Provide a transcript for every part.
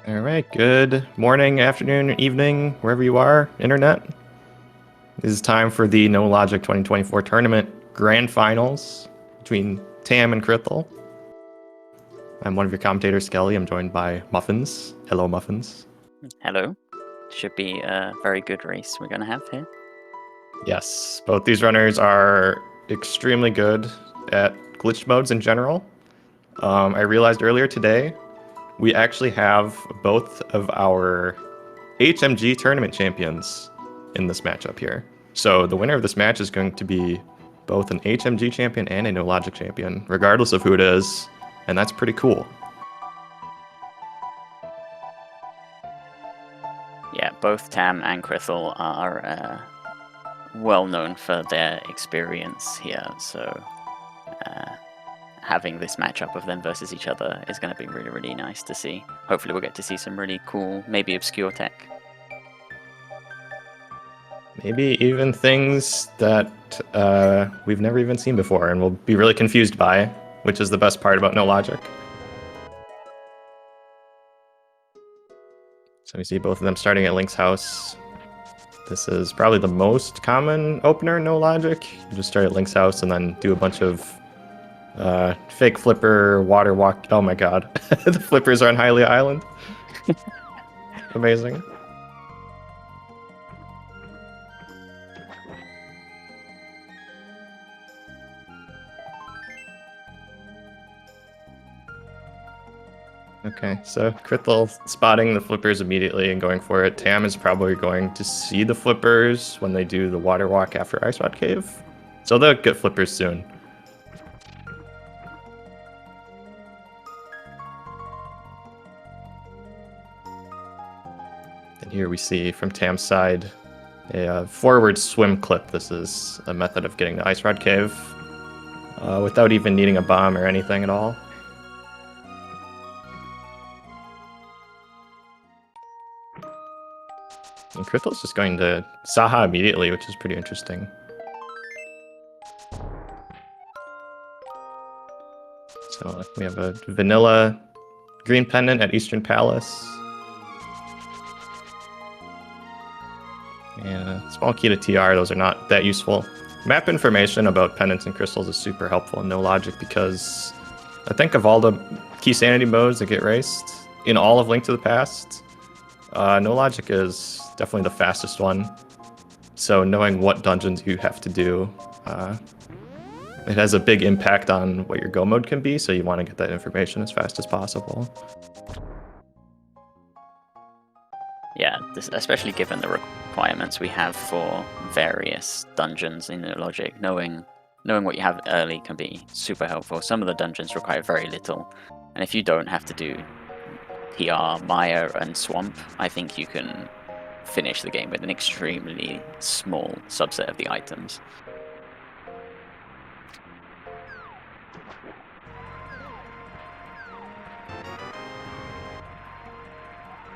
All right, good morning, afternoon, evening, wherever you are, internet. This is time for the No Logic 2024 tournament grand finals between Tam and krithel. I'm one of your commentators, Skelly. I'm joined by Muffins. Hello, Muffins. Hello. Should be a very good race we're going to have here. Yes, both these runners are extremely good at glitch modes in general. I realized earlier today we actually have both of our HMG tournament champions in this matchup here. So the winner of this match is going to be both an HMG champion and a No Logic champion, regardless of who it is, and that's pretty cool. Yeah, both Tam and krithel are well known for their experience here, so having this matchup of them versus each other is going to be really, really nice to see. Hopefully we'll get to see some really cool, maybe obscure tech. Maybe even things that we've never even seen before and we'll be really confused by, which is the best part about No Logic. So we see both of them starting at Link's house. This is probably the most common opener in No Logic. You just start at Link's house and then do a bunch of fake flipper, water walk. Oh my god. The flippers are on Hylia Island. Amazing. Okay, so krithel spotting the flippers immediately and going for it. Tam is probably going to see the flippers when they do the water walk after Ice Rod Cave. So they'll get flippers soon. And here we see from Tam's side a forward swim clip. This is a method of getting to Ice Rod Cave without even needing a bomb or anything at all. And krithel's just going to Saha immediately, which is pretty interesting. So we have a vanilla green pendant at Eastern Palace. And a small key to TR, those are not that useful. Map information about pendants and crystals is super helpful in No Logic because I think of all the key sanity modes that get raced in all of Link to the Past, No Logic is definitely the fastest one. So knowing what dungeons you have to do, it has a big impact on what your go mode can be, so you want to get that information as fast as possible. Yeah, especially given the requirements we have for various dungeons in No Logic, knowing what you have early can be super helpful. Some of the dungeons require very little, and if you don't have to do PR, Maya, and Swamp, I think you can finish the game with an extremely small subset of the items.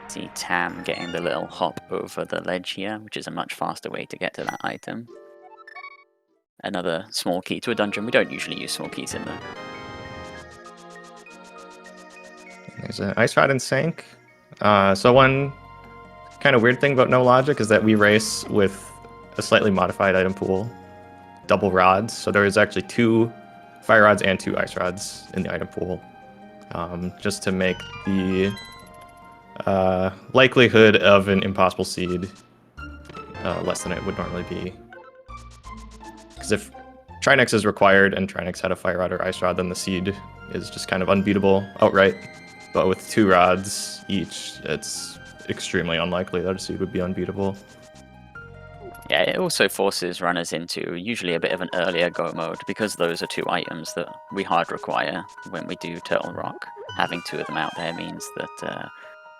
See Tam getting the little hop over the ledge here, which is a much faster way to get to that item. Another small key to a dungeon. We don't usually use small keys in there. There's an Ice Rod and Sank. So one kind of weird thing about No Logic is that we race with a slightly modified item pool, double rods. So there is actually 2 fire rods and 2 ice rods in the item pool, just to make the likelihood of an impossible seed less than it would normally be. Because if Trinex is required and Trinex had a fire rod or ice rod, then the seed is just kind of unbeatable outright. But with 2 rods each, it's extremely unlikely that a seed would be unbeatable. Yeah, it also forces runners into usually a bit of an earlier go mode, because those are 2 items that we hard require when we do Turtle Rock. Having 2 of them out there means that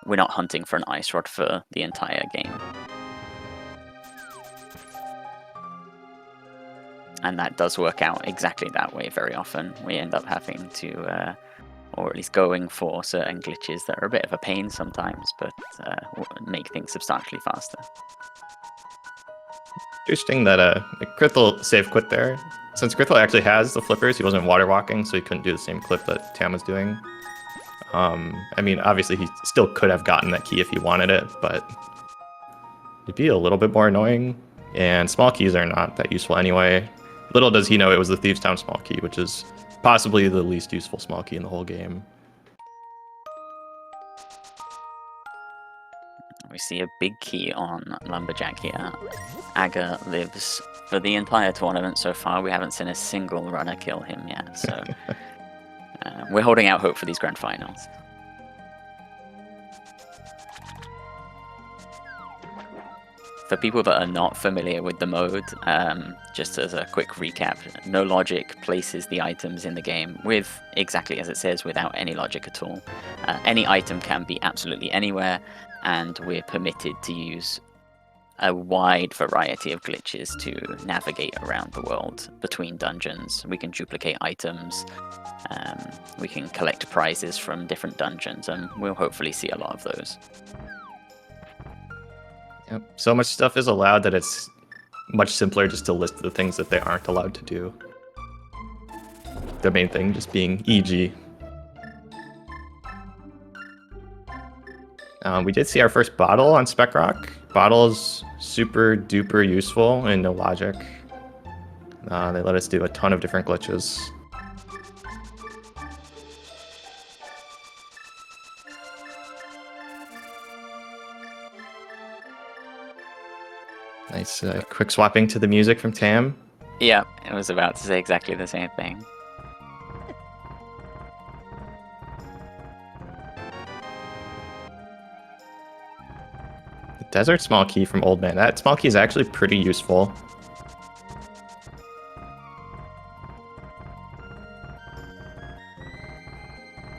we're not hunting for an ice rod for the entire game. And that does work out exactly that way very often. We end up having to, or at least going for certain glitches that are a bit of a pain sometimes, but make things substantially faster. Interesting that krithel save quit there. Since krithel actually has the flippers, he wasn't water walking, so he couldn't do the same clip that Tam was doing. I mean, obviously he still could have gotten that key if he wanted it, but it'd be a little bit more annoying. And small keys are not that useful anyway. Little does he know it was the Thieves' Town small key, which is possibly the least useful small key in the whole game. We see a big key on Lumberjack here. Aga lives for the entire tournament so far. We haven't seen a single runner kill him yet, so we're holding out hope for these grand finals. For people that are not familiar with the mode, just as a quick recap, No Logic places the items in the game with, exactly as it says, without any logic at all. Any item can be absolutely anywhere, and we're permitted to use a wide variety of glitches to navigate around the world between dungeons. We can duplicate items, we can collect prizes from different dungeons, and we'll hopefully see a lot of those. Yep. So much stuff is allowed that it's much simpler just to list the things that they aren't allowed to do. The main thing just being EG. We did see our first bottle on Spec Rock. Bottle is super duper useful in No Logic. They let us do a ton of different glitches. Nice quick swapping to the music from Tam. Yeah, I was about to say exactly the same thing. The Desert small key from Old Man. That small key is actually pretty useful.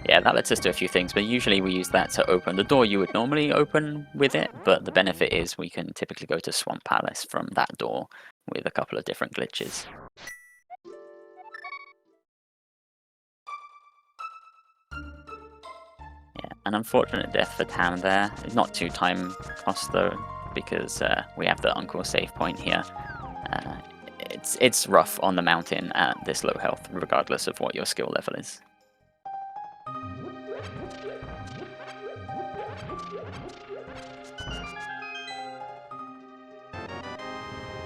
Yeah, that lets us do a few things, but usually we use that to open the door you would normally open with it, but the benefit is we can typically go to Swamp Palace from that door with a couple of different glitches. Yeah, an unfortunate death for Tam there. Not too time cost though, because we have the Uncle save point here. It's rough on the mountain at this low health, regardless of what your skill level is.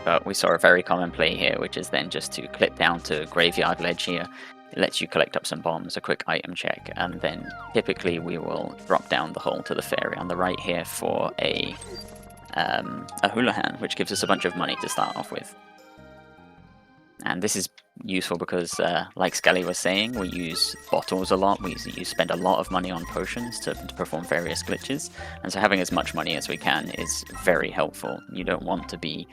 But we saw a very common play here, which is then just to clip down to Graveyard Ledge here. It lets you collect up some bombs, a quick item check, and then typically we will drop down the hole to the fairy on the right here for a Houlihan, which gives us a bunch of money to start off with. And this is useful because, like Scully was saying, we use bottles a lot. We spend a lot of money on potions to perform various glitches, and so having as much money as we can is very helpful. You don't want to be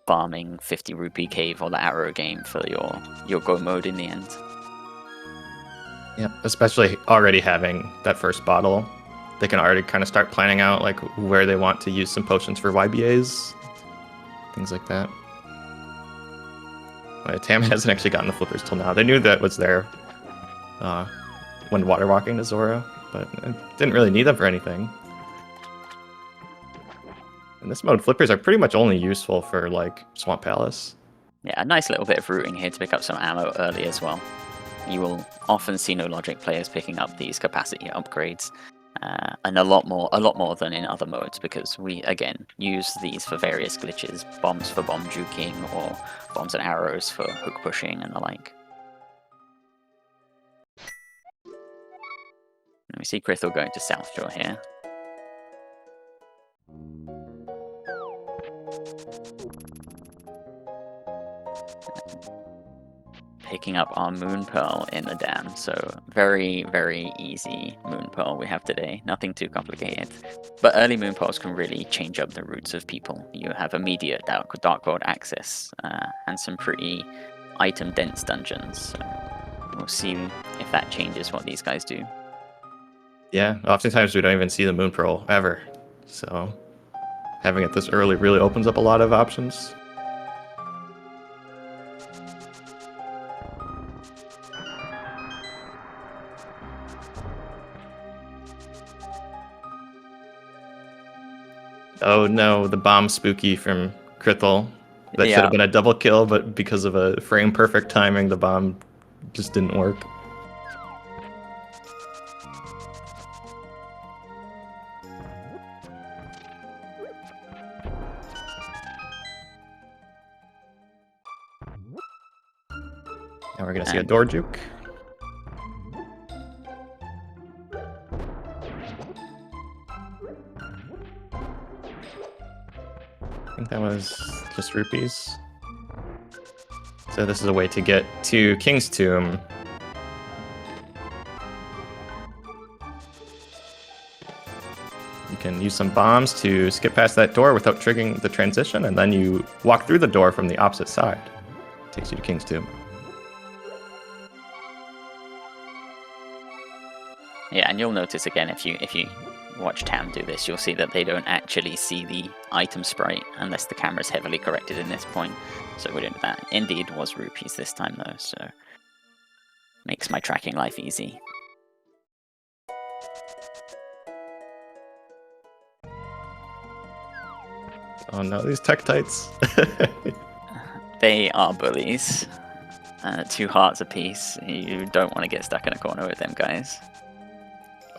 farming 50 rupee cave or the arrow game for your go mode in the end. Yep, especially already having that first bottle. They can already kind of start planning out like where they want to use some potions for YBAs, things like that. Tam hasn't actually gotten the flippers till now. They knew that was there when water walking to Zora, but didn't really need them for anything. In this mode, flippers are pretty much only useful for like Swamp Palace. Yeah, a nice little bit of rooting here to pick up some ammo early as well. You will often see No Logic players picking up these capacity upgrades, and a lot more than in other modes, because we again use these for various glitches, bombs for bomb juking or bombs and arrows for hook pushing and the like. And we see krithel going to South Shore here. Picking up our Moon Pearl in the dam, so very, very easy Moon Pearl we have today, nothing too complicated. But early Moon Pearls can really change up the routes of people. You have immediate Dark World access and some pretty item-dense dungeons. So we'll see if that changes what these guys do. Yeah, oftentimes we don't even see the Moon Pearl ever, so having it this early really opens up a lot of options. Oh no, the bomb spooky from krithel. That should have been a double kill, but because of a frame perfect timing, the bomb just didn't work. And we're going to see a door juke. I think that was just rupees. So this is a way to get to King's Tomb. You can use some bombs to skip past that door without triggering the transition, and then you walk through the door from the opposite side. Takes you to King's Tomb. Yeah, and you'll notice again if you watch Tam do this, you'll see that they don't actually see the item sprite unless the camera's heavily corrected in this point. So we're doing that. Indeed was rupees this time though, so makes my tracking life easy. Oh no, these Tektites. They are bullies. 2 hearts apiece. You don't want to get stuck in a corner with them guys.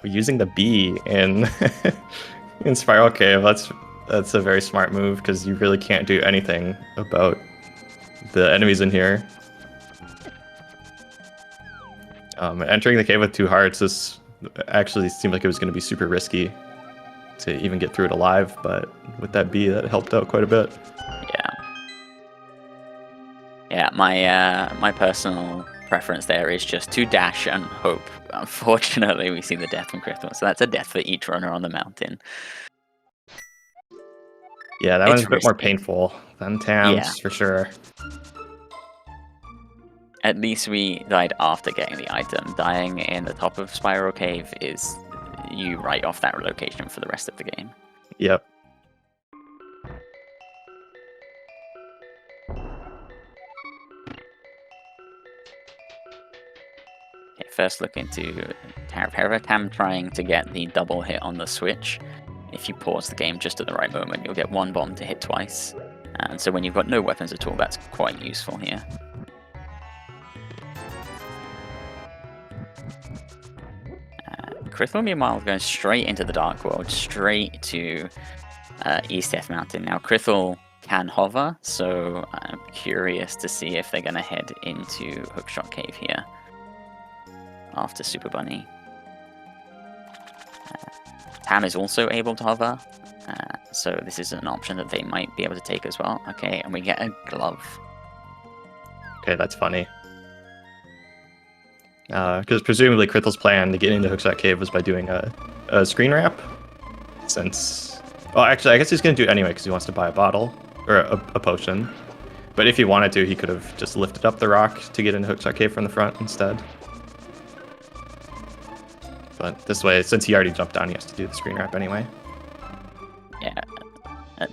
Using the bee in in Spiral Cave, that's a very smart move because you really can't do anything about the enemies in here. Entering the cave with 2 hearts, this actually seemed like it was going to be super risky to even get through it alive, but with that bee, that helped out quite a bit. Yeah, my personal preference there is just to dash and hope. Unfortunately, we see the death from krithel, so that's a death for each runner on the mountain. Yeah, that one's a bit more painful than Tam's, for sure. At least we died after getting the item. Dying in the top of Spiral Cave is you write off that location for the rest of the game. Yep. Okay, first look into Tower of Hera. Tam trying to get the double hit on the switch. If you pause the game just at the right moment, you'll get 1 bomb to hit twice. And so when you've got no weapons at all, that's quite useful here. krithel, meanwhile, going straight into the Dark World, straight to East Death Mountain. Now, krithel can hover, so I'm curious to see if they're going to head into Hookshot Cave here after Super Bunny. Tam is also able to hover, so this is an option that they might be able to take as well. Okay, and we get a glove. Okay, that's funny. Because presumably krithel's plan to get into Hookshot Cave was by doing a screen wrap. Since, well, actually, I guess he's going to do it anyway because he wants to buy a bottle or a potion. But if he wanted to, he could have just lifted up the rock to get into Hookshot Cave from the front instead. But this way, since he already jumped down, he has to do the screen wrap anyway. Yeah.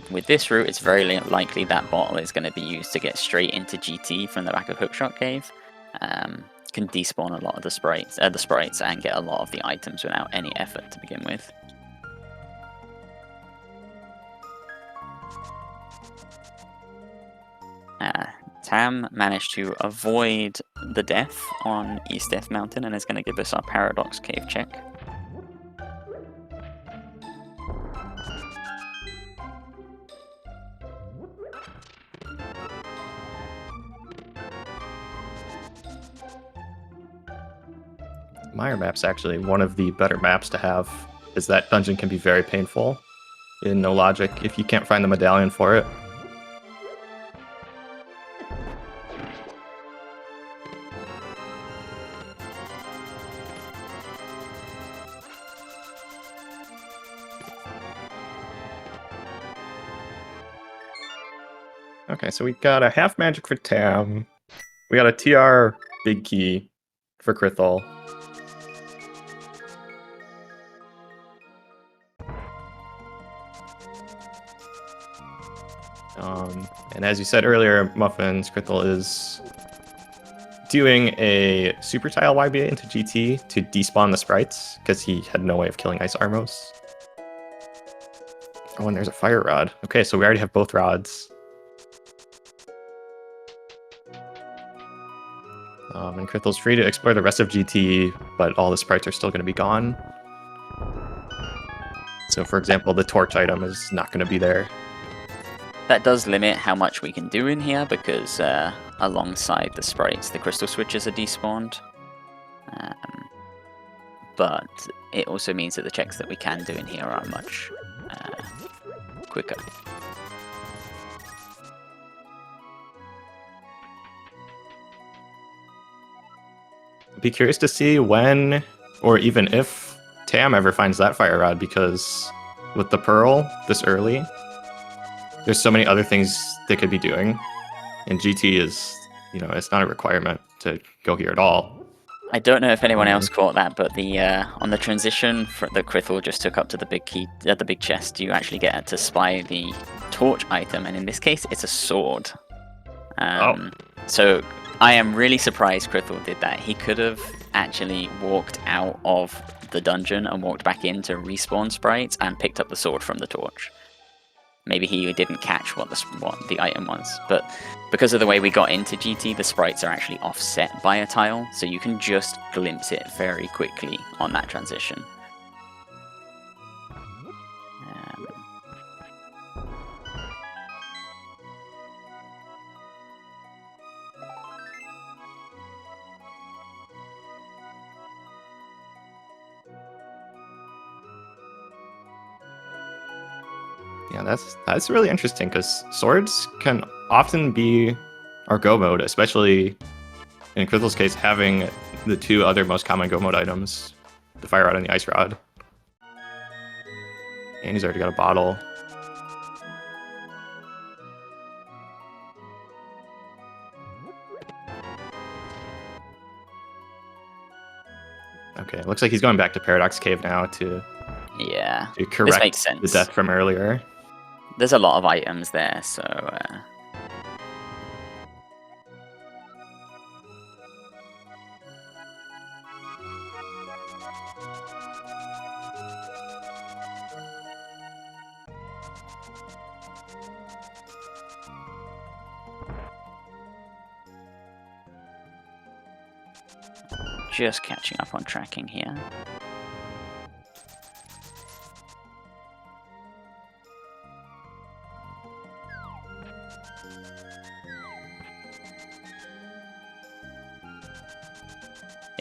With this route, it's very likely that bottle is going to be used to get straight into GT from the back of Hookshot Cave. Can despawn a lot of the sprites and get a lot of the items without any effort to begin with. Tam managed to avoid the death on East Death Mountain and is going to give us our Paradox Cave check. Mire map's actually one of the better maps to have, is that dungeon can be very painful in No Logic if you can't find the medallion for it. Okay, so we got a half magic for Tam. We got a TR big key for krithel. And as you said earlier, Muffins, krithel is doing a super tile YBA into GT to despawn the sprites because he had no way of killing Ice Armos. Oh, and there's a fire rod. Okay, so we already have both rods. And krithel's free to explore the rest of GT, but all the sprites are still going to be gone. So, for example, the torch item is not going to be there. That does limit how much we can do in here because alongside the sprites, the crystal switches are despawned. But it also means that the checks that we can do in here are much quicker. I'd be curious to see when, or even if, Tam ever finds that fire rod, because with the Pearl this early, there's so many other things they could be doing. And GT is, you know, it's not a requirement to go here at all. I don't know if anyone else caught that, but the on the transition that krithel just took up to the big key, the big chest, you actually get to spy the torch item, and in this case, it's a sword. So I am really surprised krithel did that. He could have actually walked out of the dungeon and walked back in to respawn sprites and picked up the sword from the torch. Maybe he didn't catch what the item was, but because of the way we got into GT, the sprites are actually offset by a tile, so you can just glimpse it very quickly on that transition. Yeah, that's really interesting, because swords can often be our go mode, especially in Krithel's case, having the two other most common go mode items, the fire rod and the ice rod. And he's already got a bottle. Okay, looks like he's going back to Paradox Cave now to correct this makes sense. The death from earlier. There's a lot of items there, so... just catching up on tracking here.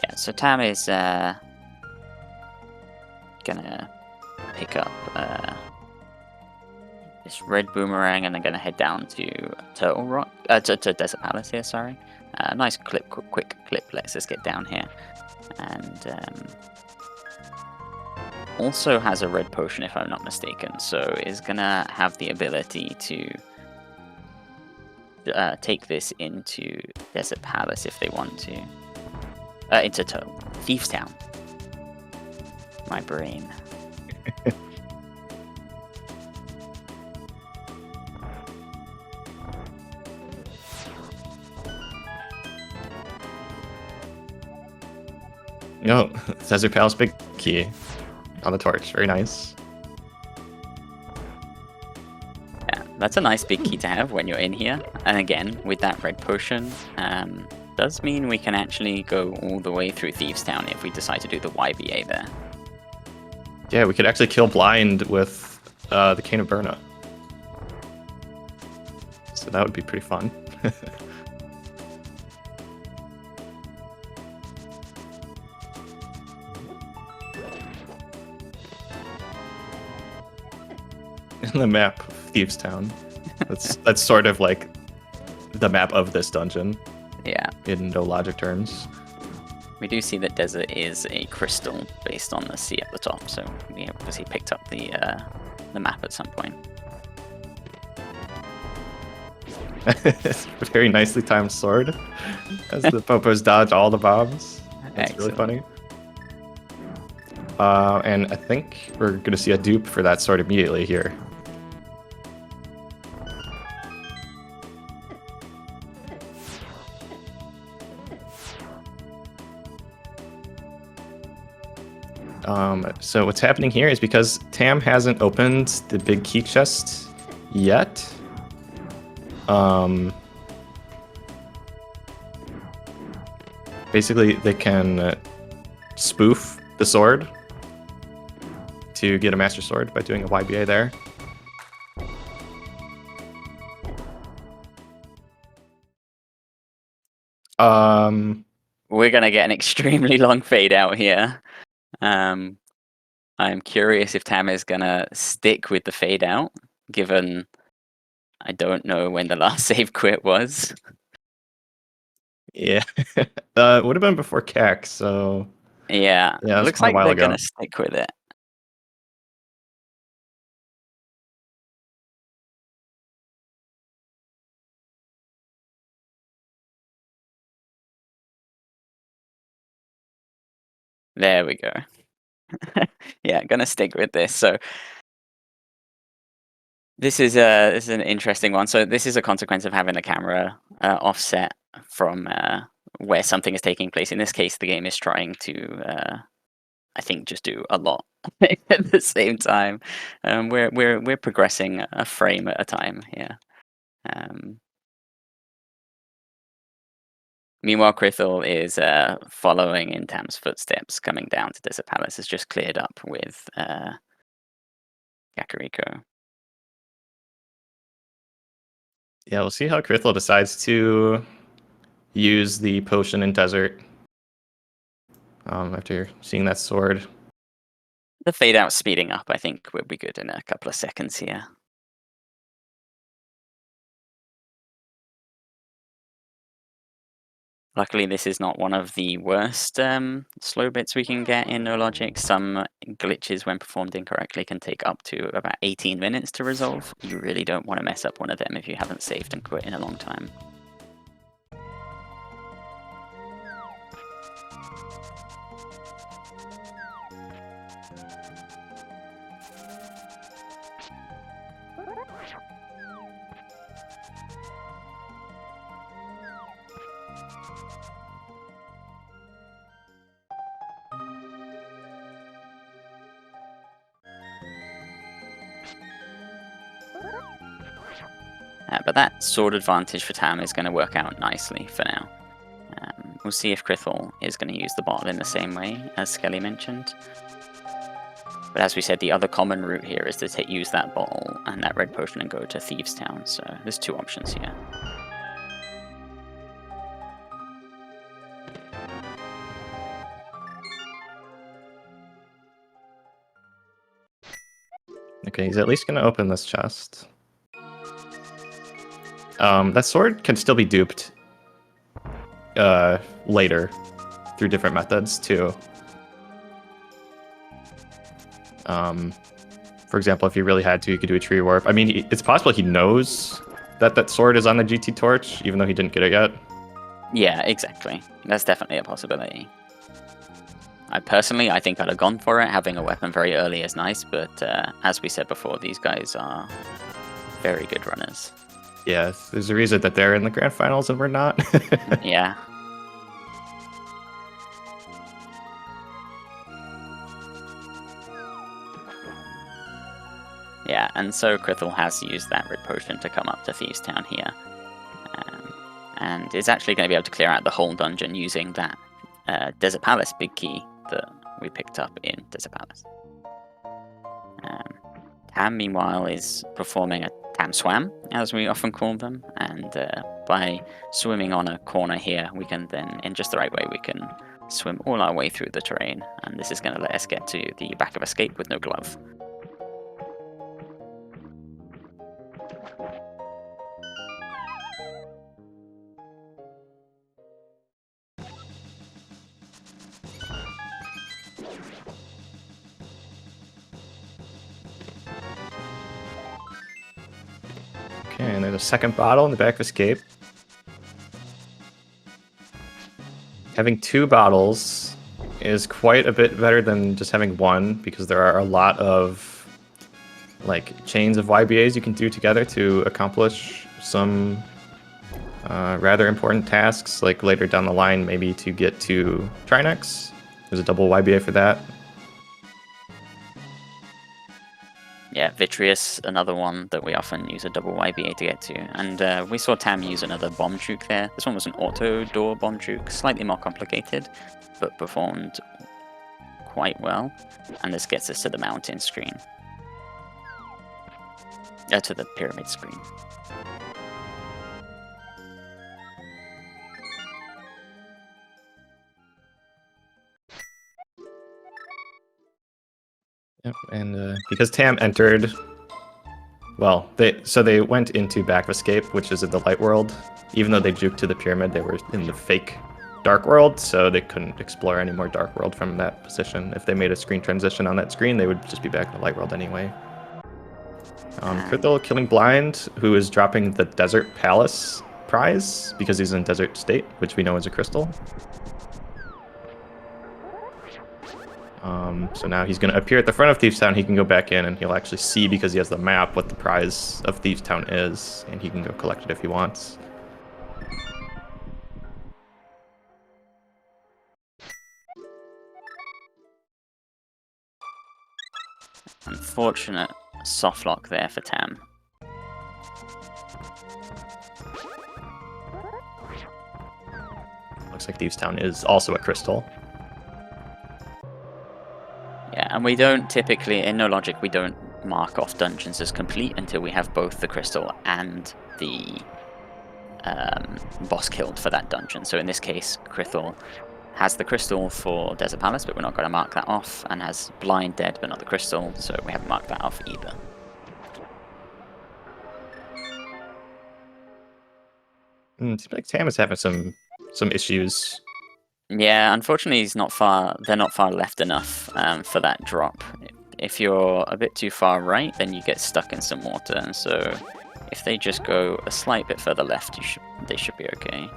Yeah, so Tam is gonna pick up this red boomerang and then gonna head down to Turtle Rock, to Desert Palace here. Sorry, nice quick clip. Let's just get down here, and also has a red potion if I'm not mistaken. So is gonna have the ability to take this into Desert Palace if they want to. Into Thieves Town. My brain. Oh, Desert Palace big key on the torch. Very nice. Yeah, that's a nice big key to have when you're in here. And again, with that red potion, does mean we can actually go all the way through Thieves Town if we decide to do the YBA there. Yeah, we could actually kill blind with the Cane of Burna. So that would be pretty fun. In the map of Thieves Town. That's sort of like the map of this dungeon. Yeah. In no logic terms. We do see that Desert is a crystal based on the sea at the top, so we obviously picked up the map at some point. Very nicely timed sword as the Popos dodge all the bombs. That's Excellent. really funny. And I think we're going to see a dupe for that sword immediately here. So what's happening here is because Tam hasn't opened the big key chest yet. Basically, they can spoof the sword to get a Master Sword by doing a YBA there. We're gonna get an extremely long fade out here. I'm curious if Tam is gonna stick with the fade out, given I don't know when the last save quit was. Yeah. It would have been before CAC, so Yeah, yeah, it was looks quite a like while they're ago. gonna stick with it. There we go. Yeah, gonna stick with this. So this is an interesting one. So this is a consequence of having the camera offset from where something is taking place. In this case, the game is trying to, I think, just do a lot at the same time. We're progressing a frame at a time here. Meanwhile, krithel is following in Tam's footsteps, coming down to Desert Palace. Has just cleared up with Kakariko. Yeah, we'll see how krithel decides to use the potion in desert. After seeing that sword. The fade out speeding up, I think, will be good in a couple of seconds here. Luckily, this is not one of the worst slow bits we can get in No Logic. Some glitches, when performed incorrectly, can take up to about 18 minutes to resolve. You really don't want to mess up one of them if you haven't saved and quit in a long time. But that sword advantage for Tam is going to work out nicely for now. We'll see if krithel is going to use the bottle in the same way as Skelly mentioned. But as we said, the other common route here is to use that bottle and that red potion and go to Thieves' Town. So there's two options here. Okay, he's at least going to open this chest. That sword can still be duped later through different methods too. For example, if he really had to, he could do a tree warp. I mean, it's possible he knows that that sword is on the GT torch, even though he didn't get it yet. Yeah, exactly. That's definitely a possibility. I think I'd have gone for it. Having a weapon very early is nice, but as we said before, these guys are very good runners. Yeah, there's a reason that they're in the grand finals and we're not. Yeah. Yeah, and so krithel has used that red potion to come up to Thieves' Town here. And is actually going to be able to clear out the whole dungeon using that Desert Palace big key that we picked up in Desert Palace. Tam, meanwhile, is performing a Tam Swam, as we often call them, and by swimming on a corner here, we can then, in just the right way, we can swim all our way through the terrain, and this is going to let us get to the back of Escape with no glove. Okay, and there's a second bottle in the back of Escape. Having two bottles is quite a bit better than just having one, because there are a lot of like chains of YBAs you can do together to accomplish some rather important tasks, like later down the line, maybe to get to Trinex. There's a double YBA for that. Yeah, Vitreous, another one that we often use a double YBA to get to. And we saw Tam use another bomb juke there. This one was an auto door bomb juke, slightly more complicated, but performed quite well. And this gets us to the mountain screen. To the pyramid screen. Yep, and because Tam entered, well, they went into Back of Escape, which is in the light world. Even though they juked to the pyramid, they were in the fake dark world, so they couldn't explore any more dark world from that position. If they made a screen transition on that screen, they would just be back in the light world anyway. Krithel killing Blind, who is dropping the Desert Palace prize because he's in Desert State, which we know is a crystal. So now he's going to appear at the front of Thieves Town. He can go back in and he'll actually see, because he has the map, what the prize of Thieves Town is, and he can go collect it if he wants. Unfortunate soft lock there for Tam. Looks like Thieves Town is also a crystal. Yeah, and we don't typically, in No Logic, we don't mark off dungeons as complete until we have both the crystal and the boss killed for that dungeon. So in this case, Krithel has the crystal for Desert Palace, but we're not going to mark that off, and has Blind dead, but not the crystal, so we haven't marked that off either. Seems like Tam is having some issues. Yeah, unfortunately, they're not far left enough for that drop. If you're a bit too far right, then you get stuck in some water, and so if they just go a slight bit further left, they should be okay.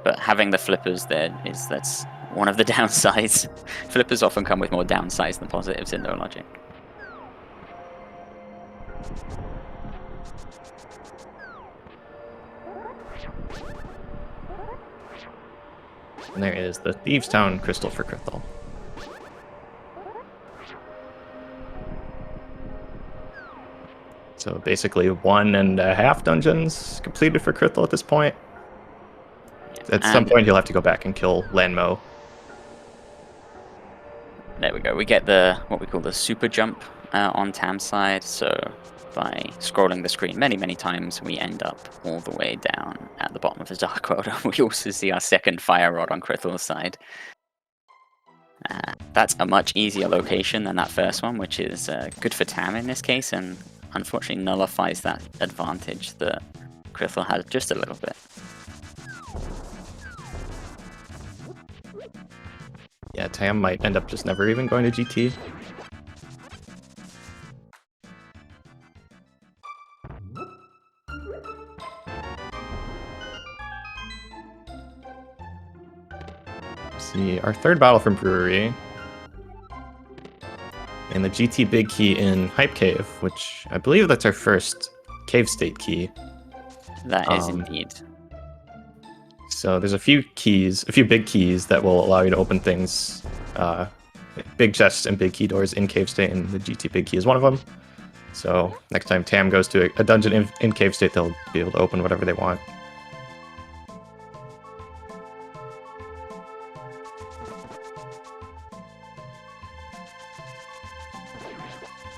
But having the flippers there that's one of the downsides. Flippers often come with more downsides than positives in No Logic. And there is the Thieves Town crystal for Krithel. So basically 1.5 dungeons completed for Krithel at this point. At some point he'll have to go back and kill Lanmo. There we go. We get what we call the super jump on Tam's side. So by scrolling the screen many, many times, we end up all the way down at the bottom of the Dark World. We also see our second fire rod on Krithel's side. That's a much easier location than that first one, which is good for Tam in this case, and unfortunately nullifies that advantage that Krithel has just a little bit. Yeah, Tam might end up just never even going to GT. See, our third battle from Brewery. And the GT Big Key in Hype Cave, which I believe that's our first cave state key. That is indeed. So there's a few big keys that will allow you to open things, big chests and big key doors in cave state, and the GT Big Key is one of them. So next time Tam goes to a dungeon in cave state, they'll be able to open whatever they want.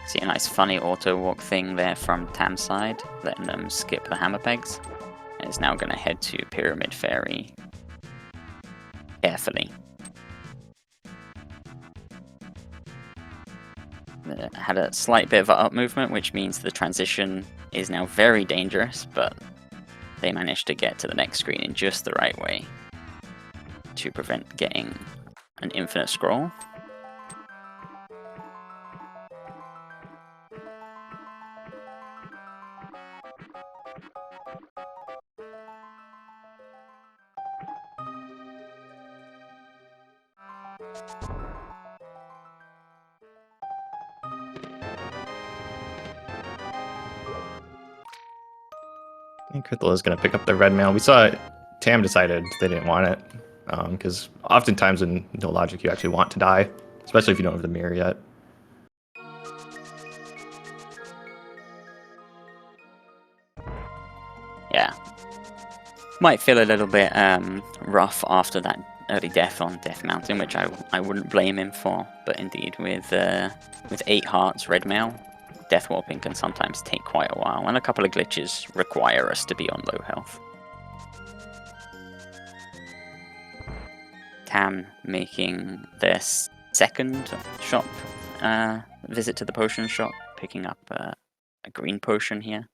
See a nice funny auto walk thing there from Tam's side, letting them skip the hammer pegs. And is now going to head to Pyramid Fairy carefully. Had a slight bit of an up movement, which means the transition is now very dangerous, but they managed to get to the next screen in just the right way to prevent getting an infinite scroll. I think Krithel is going to pick up the red mail. We saw Tam decided they didn't want it, because oftentimes in No Logic you actually want to die, especially if you don't have the mirror yet. Yeah. Might feel a little bit rough after that early death on Death Mountain, which I wouldn't blame him for. But indeed, with 8 hearts red mail, death warping can sometimes take quite a while, and a couple of glitches require us to be on low health. Tam making their second shop visit to the potion shop, picking up a green potion here.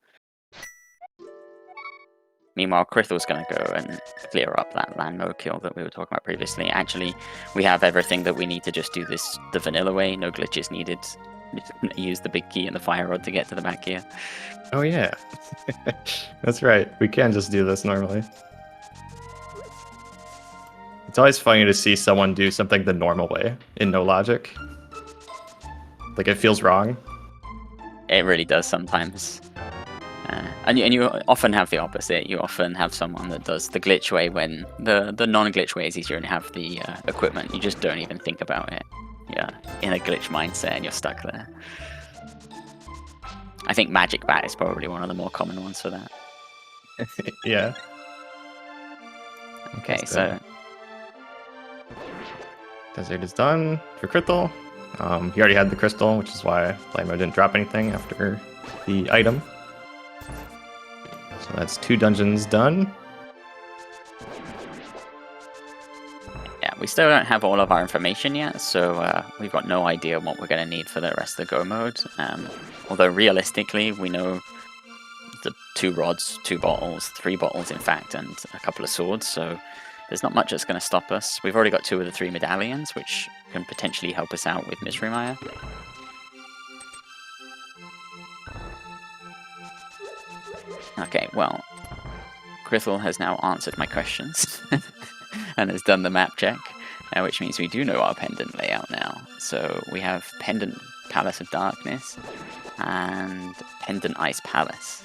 Meanwhile, Krithel's going to go and clear up that landmo kill that we were talking about previously. Actually, we have everything that we need to just do this the vanilla way. No glitches needed. Use the big key and the fire rod to get to the back here. Oh yeah, that's right. We can just do this normally. It's always funny to see someone do something the normal way in no logic. Like it feels wrong. It really does sometimes. And you often have the opposite. You often have someone that does the glitch way when the non-glitch way is easier and have the equipment. You just don't even think about it. You're in a glitch mindset and you're stuck there. I think Magic Bat is probably one of the more common ones for that. Yeah. Okay, so... Desert is done for Krithel. He already had the crystal, which is why Limo didn't drop anything after the item. So that's 2 dungeons done. Yeah, we still don't have all of our information yet, so we've got no idea what we're going to need for the rest of the go mode. Although realistically, we know the 2 rods, 2 bottles, 3 bottles in fact, and a couple of swords, so there's not much that's going to stop us. We've already got 2 of the 3 medallions, which can potentially help us out with Misery Maya. Okay, well, Krithel has now answered my questions and has done the map check, which means we do know our pendant layout now. So we have Pendant Palace of Darkness and Pendant Ice Palace.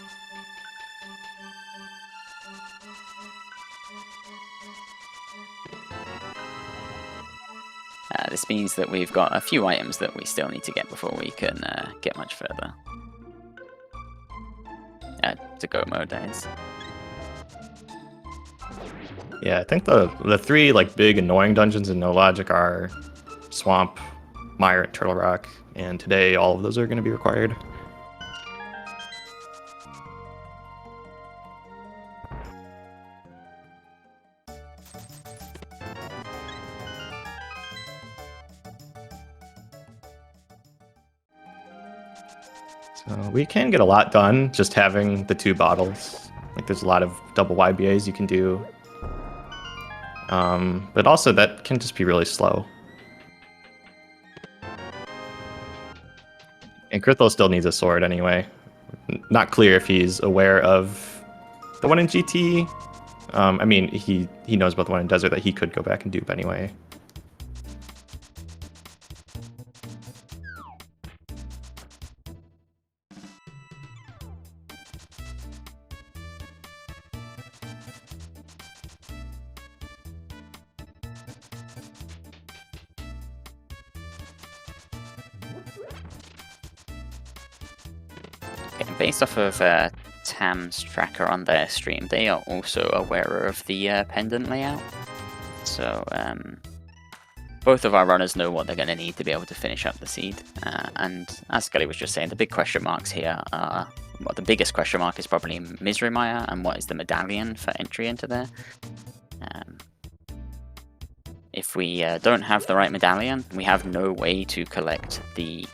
This means that we've got a few items that we still need to get before we can get much further. To go mode, that is. Yeah, I think the 3 like big annoying dungeons in no logic are Swamp, Mire, and Turtle Rock, and today all of those are going to be required. So we can get a lot done just having the 2 bottles. Like there's a lot of double YBAs you can do. But also that can just be really slow. And Krithel still needs a sword anyway. Not clear if he's aware of the one in GT. I mean, he knows about the one in Desert that he could go back and dupe anyway. Based off of Tam's tracker on their stream, they are also aware of the pendant layout. So both of our runners know what they're going to need to be able to finish up the seed. And as Scully was just saying, the big question marks here are, well, the biggest question mark is probably Misery Maya and what is the medallion for entry into there. If we don't have the right medallion, we have no way to collect the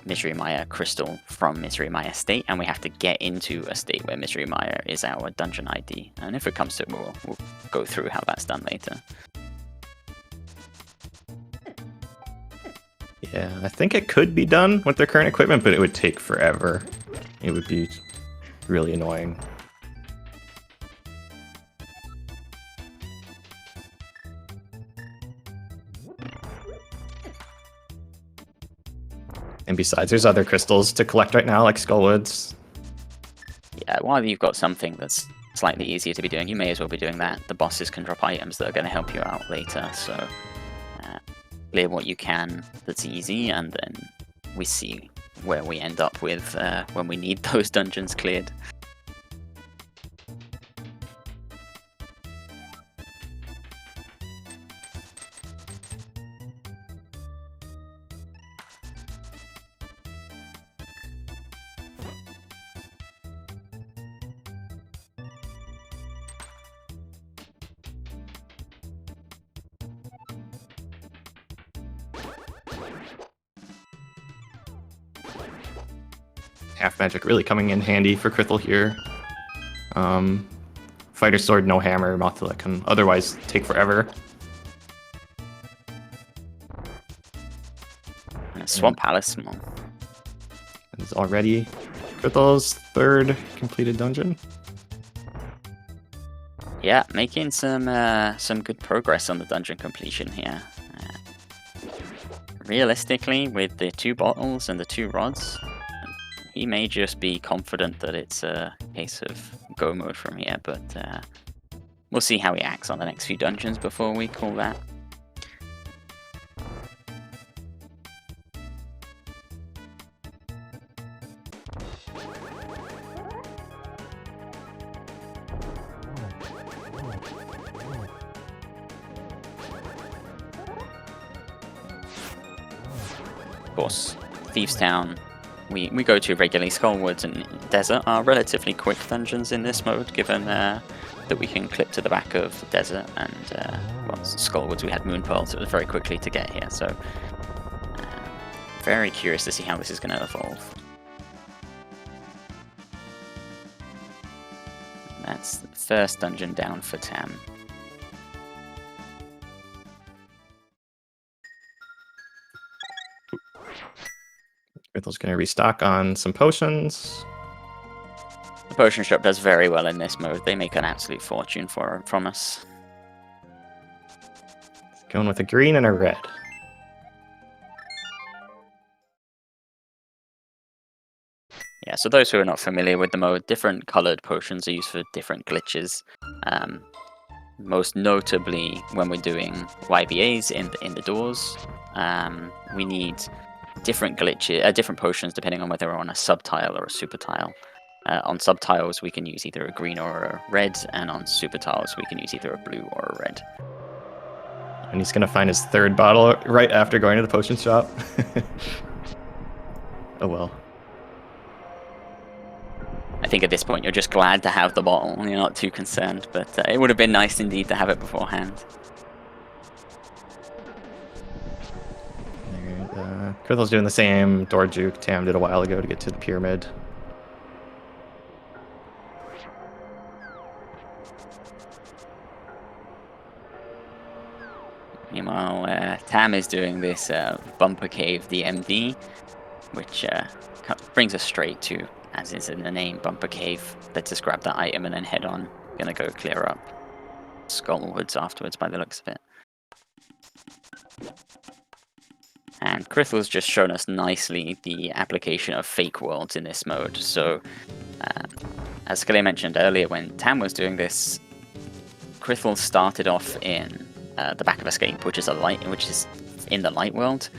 Misery Maya crystal from Misery Maya state, and we have to get into a state where Misery Maya is our dungeon ID. And if it comes to it, we'll go through how that's done later. Yeah, I think it could be done with their current equipment, but it would take forever. It would be really annoying. And besides, there's other crystals to collect right now, like Skullwoods. Yeah, while you've got something that's slightly easier to be doing, you may as well be doing that. The bosses can drop items that are going to help you out later, so clear what you can that's easy, and then we see where we end up with when we need those dungeons cleared. half magic really coming in handy for Krithel here. Fighter sword, no hammer, Mothula can otherwise take forever. And Swamp Palace. It's already Krithel's third completed dungeon. Yeah, making some good progress on the dungeon completion here. Realistically, with the 2 bottles and the 2 rods, he may just be confident that it's a case of go mode from here, but we'll see how he acts on the next few dungeons before we call that. Of course, Thieves Town, we go to regularly. Skullwoods and Desert are relatively quick dungeons in this mode, given that we can clip to the back of the Desert, and well, Skullwoods we had Moon Pearls, it was very quickly to get here, so very curious to see how this is going to evolve. That's the first dungeon down for Tam. Krithel's going to restock on some potions. The potion shop does very well in this mode. They make an absolute fortune from us. Going with a green and a red. Yeah, so those who are not familiar with the mode, different colored potions are used for different glitches. Most notably, when we're doing YBAs in the doors, we need different glitches, different potions depending on whether we're on a sub-tile or a super tile. On sub-tiles, we can use either a green or a red, and on super tiles, we can use either a blue or a red. And he's going to find his third bottle right after going to the potion shop. Oh well. I think at this point, you're just glad to have the bottle. You're not too concerned, but it would have been nice indeed to have it beforehand. Krithel's doing the same door juke Tam did a while ago to get to the pyramid. Meanwhile, Tam is doing this bumper cave DMD, which brings us straight to, as is in the name, bumper cave. Let's just grab that item and then head on. Gonna go clear up Skullwoods afterwards by the looks of it. And Krithel's just shown us nicely the application of fake worlds in this mode. So, as Skale mentioned earlier, when Tam was doing this, Krithel started off in the back of Escape, which is in the light world,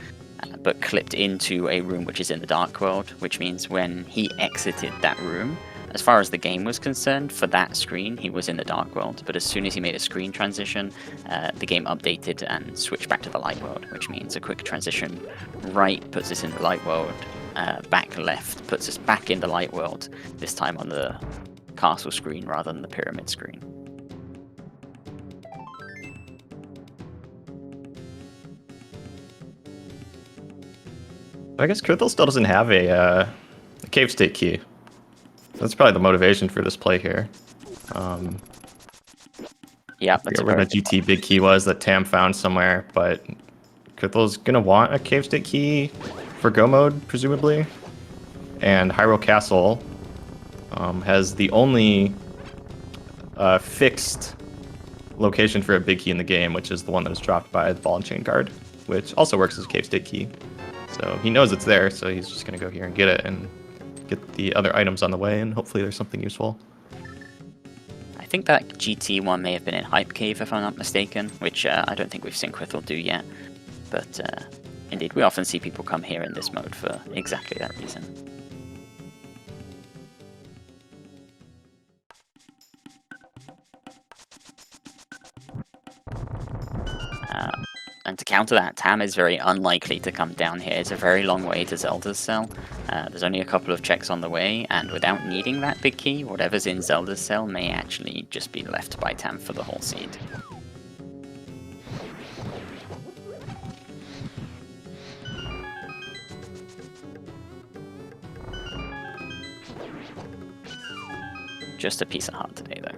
but clipped into a room which is in the dark world, which means when he exited that room, as far as the game was concerned, for that screen, he was in the dark world. But as soon as he made a screen transition, the game updated and switched back to the light world, which means a quick transition right puts us in the light world, back left puts us back in the light world, this time on the castle screen rather than the pyramid screen. I guess Krithel still doesn't have a cave state key. That's probably the motivation for this play here. Yeah, I forget where the GT big key was that Tam found somewhere, but Krithel's gonna want a cave state key for go mode, presumably. And Hyrule Castle has the only fixed location for a big key in the game, which is the one that is dropped by the ball and chain guard, which also works as a cave state key. So he knows it's there, so he's just gonna go here and get it and get the other items on the way, and hopefully there's something useful. I think that GT one may have been in Hype Cave, if I'm not mistaken, which I don't think we've seen Krithel do yet. But indeed, we often see people come here in this mode for exactly that reason. And to counter that, Tam is very unlikely to come down here. It's a very long way to Zelda's cell. There's only a couple of checks on the way, and without needing that big key, whatever's in Zelda's cell may actually just be left by Tam for the whole seed. Just a piece of heart today, though.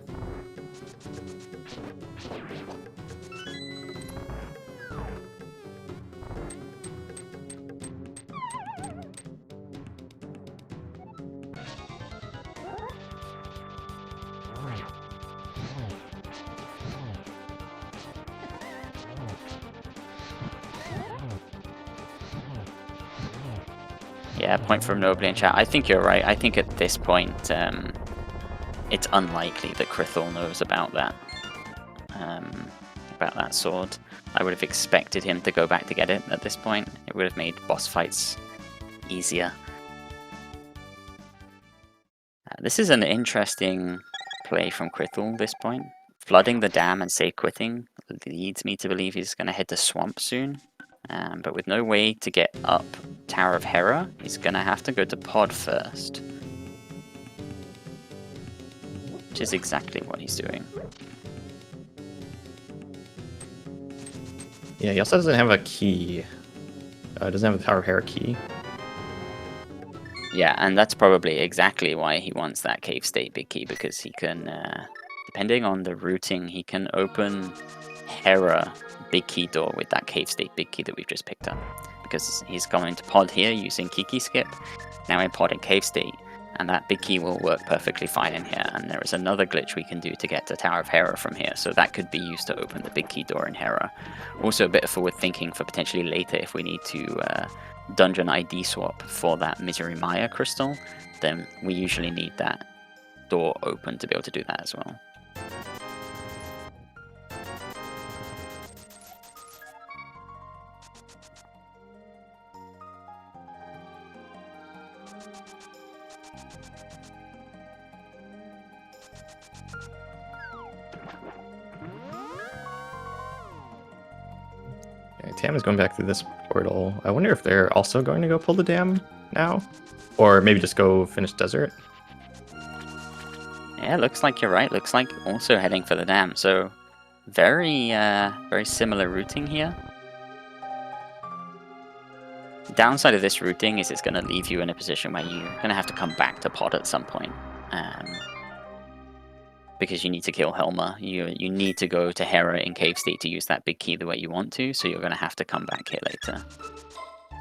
Yeah, point from nobody in chat. I think you're right. I think at this point, it's unlikely that krithel knows about that sword. I would have expected him to go back to get it at this point. It would have made boss fights easier. This is an interesting play from krithel at this point. Flooding the dam and safe quitting leads me to believe he's going to hit the swamp soon. But with no way to get up Tower of Hera, he's going to have to go to pod first. Which is exactly what he's doing. Yeah, he also doesn't have a key. Doesn't have a Tower of Hera key. Yeah, and that's probably exactly why he wants that cave state big key, because he can, depending on the routing, he can open Hera big key door with that cave state big key that we've just picked up, because he's going to pod here using key skip, now in pod in cave state, and that big key will work perfectly fine in here. And there is another glitch we can do to get to Tower of Hera from here, so that could be used to open the big key door in Hera. Also a bit of forward thinking for potentially later if we need to dungeon ID swap for that Misery Maya crystal, then we usually need that door open to be able to do that as well. Tam is going back through this portal. I wonder if they're also going to go pull the dam now? Or maybe just go finish desert? Yeah, looks like you're right. Looks like also heading for the dam. So very similar routing here. Downside of this routing is it's going to leave you in a position where you're going to have to come back to pod at some point. Because you need to kill Helma. You need to go to Hera in cave state to use that big key the way you want to, so you're going to have to come back here later.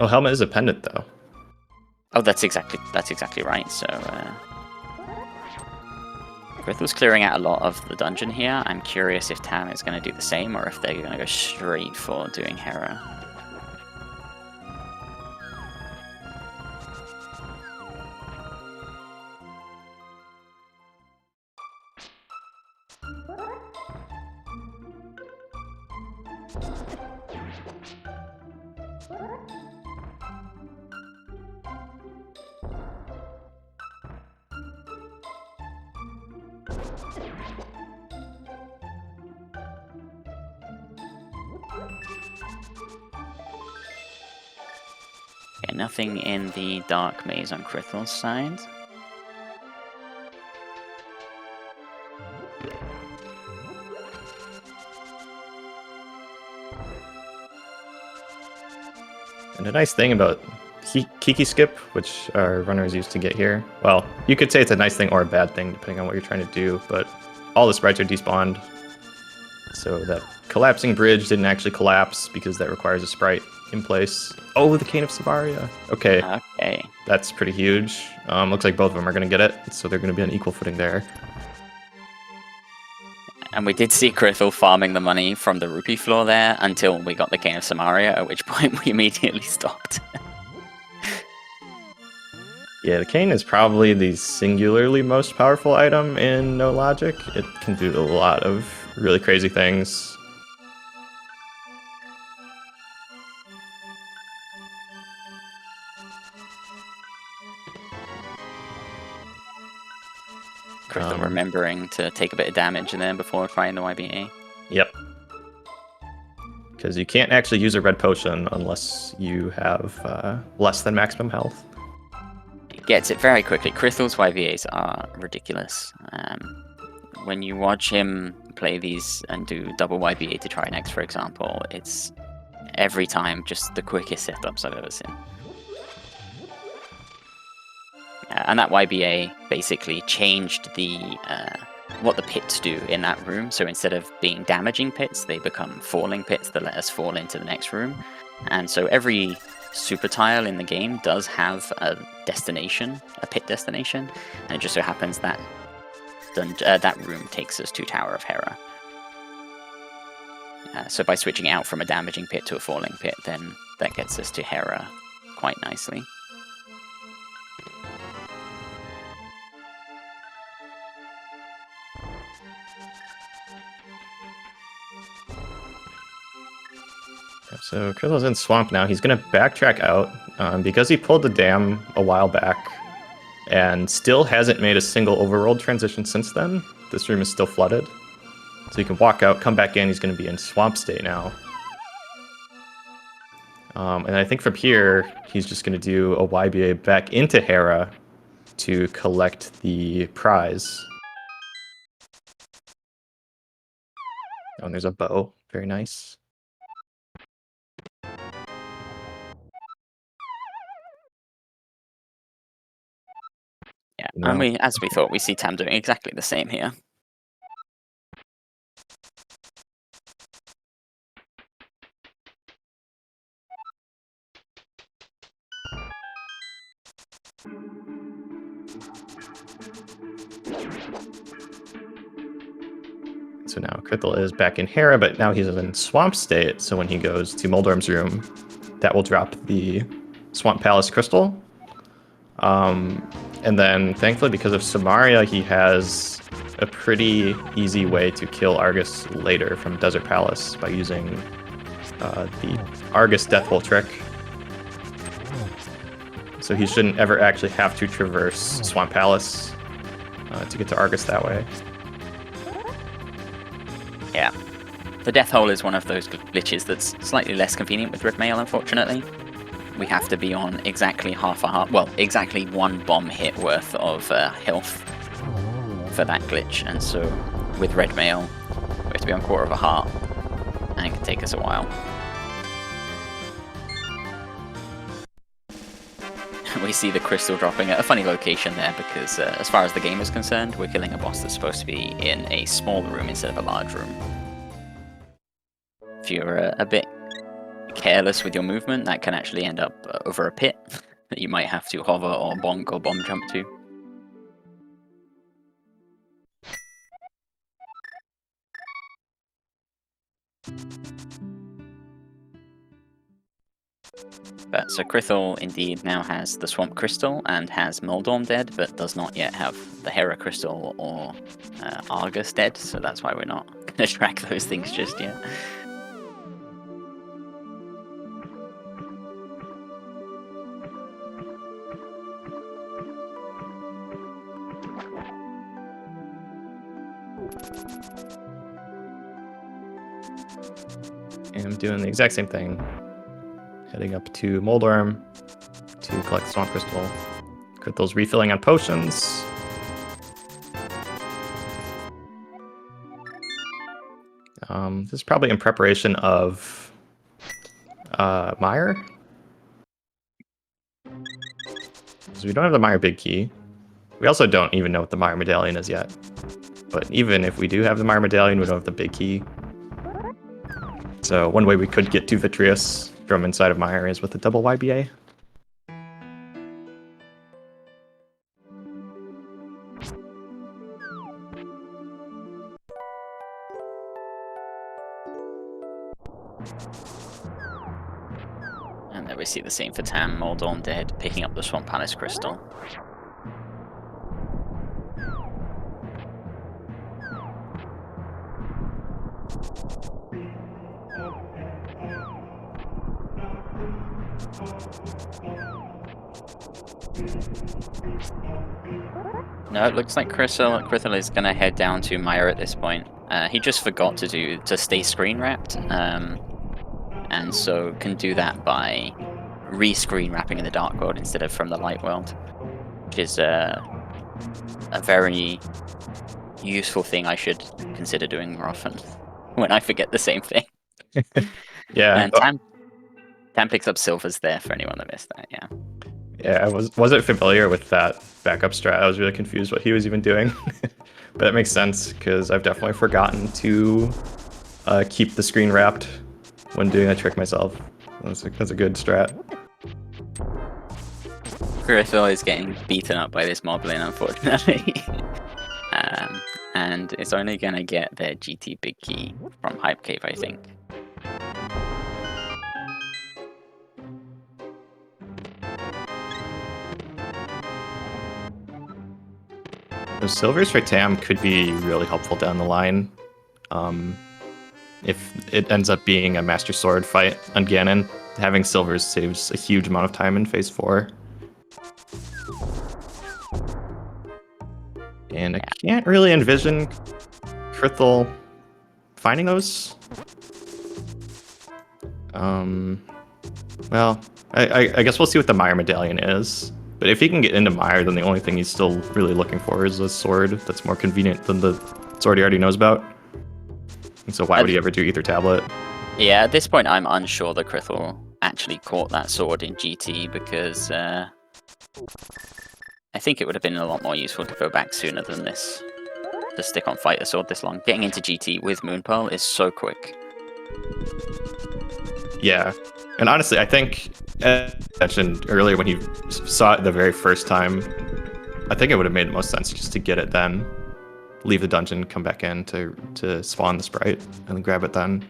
Oh, Helma is a pendant, though. Oh, that's exactly right. So krithel's clearing out a lot of the dungeon here. I'm curious if Tam is going to do the same, or if they're going to go straight for doing Hera. Okay, nothing in the dark maze on krithel's side. And a nice thing about Kiki skip, which our runners used to get here, well, you could say it's a nice thing or a bad thing depending on what you're trying to do, but all the sprites are despawned. So that collapsing bridge didn't actually collapse because that requires a sprite in place. Oh, the Cane of Savaria. Okay. Okay. That's pretty huge. Looks like both of them are going to get it, so they're going to be on equal footing there. And we did see krithel farming the money from the rupee floor there until we got the Cane of Samaria, at which point we immediately stopped. Yeah, the cane is probably the singularly most powerful item in No Logic. It can do a lot of really crazy things. krithel remembering to take a bit of damage and then before trying the YBA. Yep. Because you can't actually use a red potion unless you have less than maximum health. Gets it very quickly. Krithel's YVAs are ridiculous. When you watch him play these and do double YBA to try next, for example, it's every time just the quickest setups I've ever seen. And that YBA basically changed the what the pits do in that room. So instead of being damaging pits, they become falling pits that let us fall into the next room. And so every super tile in the game does have a destination, a pit destination, and it just so happens that that room takes us to Tower of Hera. So by switching out from a damaging pit to a falling pit, then that gets us to Hera quite nicely. So Krithel's in Swamp now. He's going to backtrack out because he pulled the dam a while back and still hasn't made a single overworld transition since then. This room is still flooded. So he can walk out, come back in. He's going to be in Swamp state now. And I think from here, he's just going to do a YBA back into Hera to collect the prize. Oh, and there's a bow. Very nice. Yeah, and as we thought, we see Tam doing exactly the same here. So now Krithel is back in Hera, but now he's in Swamp state. So when he goes to Moldorm's room, that will drop the Swamp Palace crystal. And then, thankfully, because of Samaria, he has a pretty easy way to kill Argus later from Desert Palace by using the Argus Death Hole trick. So he shouldn't ever actually have to traverse Swamp Palace to get to Argus that way. Yeah. The Death Hole is one of those glitches that's slightly less convenient with Red Mail, unfortunately. We have to be on exactly exactly one bomb hit worth of health for that glitch, and so with Red Mail, we have to be on quarter of a heart, and it can take us a while. We see the crystal dropping at a funny location there, because as far as the game is concerned, we're killing a boss that's supposed to be in a small room instead of a large room. If you're a bit careless with your movement, that can actually end up over a pit that you might have to hover or bonk or bomb jump to. But so Krithel indeed now has the Swamp Crystal and has Moldorm dead, but does not yet have the Hera Crystal or Argus dead, so that's why we're not going to track those things just yet. And I'm doing the exact same thing. Heading up to Moldorm to collect the Swamp Crystal. Krithel's refilling on potions. This is probably in preparation of Mire. Because we don't have the Mire Big Key. We also don't even know what the Mire Medallion is yet. But even if we do have the Mire Medallion, we don't have the Big Key. So one way we could get to Vitreous from inside of Mire is with the double YBA. And there we see the same for Tam, Moldorm dead, picking up the Swamp Palace Crystal. No, it looks like Krithel is going to head down to Mire at this point. He just forgot to stay screen wrapped, and so can do that by re-screen wrapping in the Dark World instead of from the Light World, which is a very useful thing I should consider doing more often when I forget the same thing. Yeah. And Tam picks up silvers there for anyone that missed that, yeah. Yeah, I wasn't familiar with that backup strat. I was really confused what he was even doing. But that makes sense, because I've definitely forgotten to keep the screen wrapped when doing that trick myself. That's a good strat. Krithel is getting beaten up by this moblin, unfortunately. And it's only going to get their GT big key from Hype Cave, I think. Those silvers for Tam could be really helpful down the line. If it ends up being a Master Sword fight on Ganon, having silvers saves a huge amount of time in Phase 4. And I can't really envision Krithel finding those. Well, I guess we'll see what the Mire Medallion is. But if he can get into Mire, then the only thing he's still really looking for is a sword that's more convenient than the sword he already knows about. And so why would he ever do Ether Tablet? Yeah, at this point I'm unsure that Krithel actually caught that sword in GT, because I think it would have been a lot more useful to go back sooner than this. To stick on Fighter Sword this long. Getting into GT with Moonpearl is so quick. Yeah, and honestly, I think, as I mentioned earlier when he saw it the very first time, I think it would have made the most sense just to get it then, leave the dungeon, come back in to spawn the sprite, and then grab it then.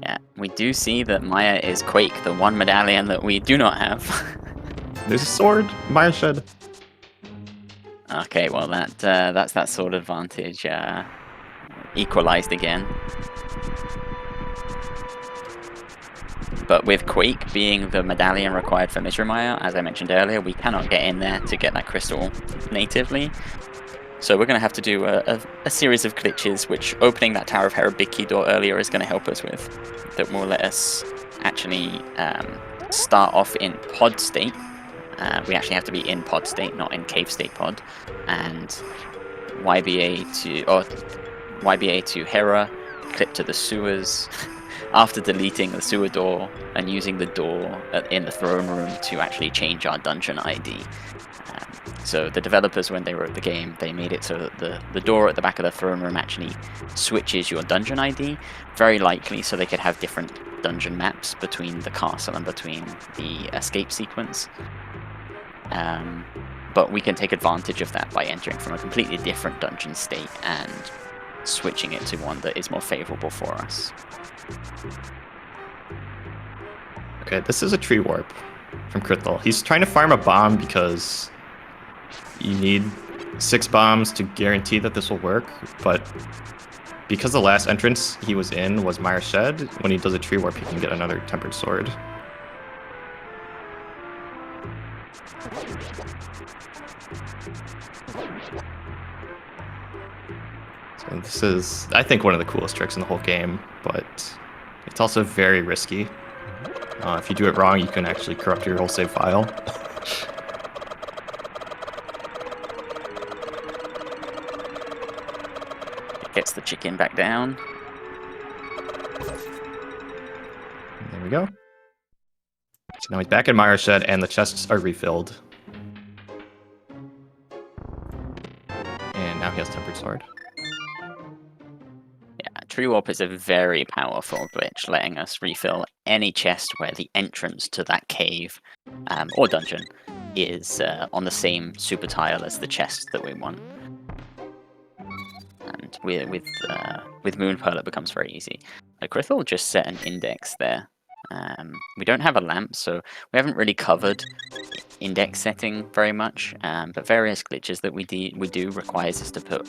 Yeah, we do see that Maya is Quake, the one medallion that we do not have. There's a sword, Maya Shed. Okay, well that's that sword advantage equalized again. But with Quake being the medallion required for Mizramiah, as I mentioned earlier, we cannot get in there to get that crystal natively. So we're going to have to do a series of glitches, which opening that Tower of Hera big key door earlier is going to help us with. That will let us actually start off in pod state. We actually have to be in pod state, not in cave state pod. And YBA to Hera, clip to the sewers. After deleting the sewer door and using the door in the throne room to actually change our dungeon ID. So the developers, when they wrote the game, they made it so that the door at the back of the throne room actually switches your dungeon ID, very likely so they could have different dungeon maps between the castle and between the escape sequence. But we can take advantage of that by entering from a completely different dungeon state and switching it to one that is more favorable for us. Okay, this is a tree warp from Krithel. He's trying to farm a bomb because you need 6 bombs to guarantee that this will work, but because the last entrance he was in was Mire Shed, when he does a tree warp he can get another tempered sword. So this is, I think, one of the coolest tricks in the whole game, but it's also very risky. If you do it wrong, you can actually corrupt your whole save file. Gets the chicken back down. There we go. So now he's back in Mire Shed, and the chests are refilled. And now he has tempered sword. Yeah, Tree Warp is a very powerful glitch, letting us refill any chest where the entrance to that cave or dungeon is on the same super tile as the chest that we want. And with Moonpearl, it becomes very easy. Krithel just set an index there. We don't have a lamp, so we haven't really covered index setting very much, but various glitches that we do requires us to put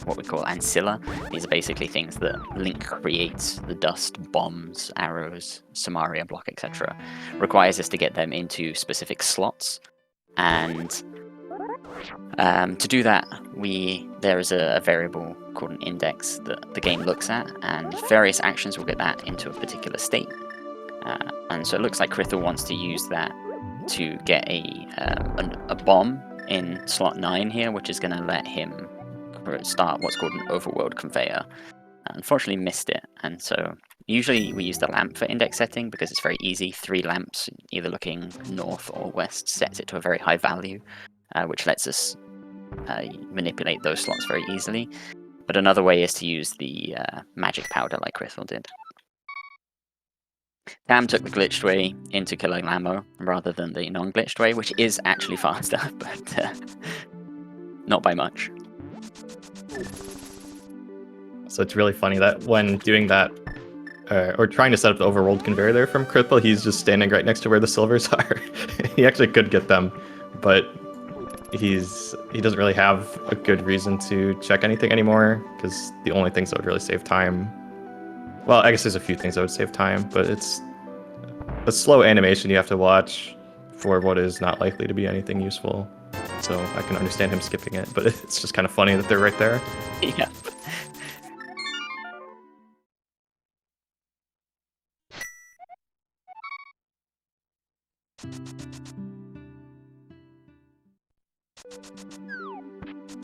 what we call ancilla. These are basically things that Link creates, the dust, bombs, arrows, Samaria block, etc. Requires us to get them into specific slots, and to do that, there is a variable called an index that the game looks at, and various actions will get that into a particular state. And so it looks like Krithel wants to use that to get a bomb in slot 9 here, which is going to let him start what's called an overworld conveyor. Unfortunately missed it, and so usually we use the lamp for index setting because it's very easy. 3 lamps, either looking north or west, sets it to a very high value. which lets us manipulate those slots very easily. But another way is to use the magic powder like krithel did. Tam took the glitched way into killing ammo rather than the non-glitched way, which is actually faster, but not by much. So it's really funny that when doing that, or trying to set up the overrolled conveyor there from krithel, he's just standing right next to where the silvers are. He actually could get them, but he doesn't really have a good reason to check anything anymore, because the only things that would really save time, well, I guess there's a few things that would save time, but it's a slow animation you have to watch for what is not likely to be anything useful. So I can understand him skipping it, but it's just kind of funny that they're right there. Yeah.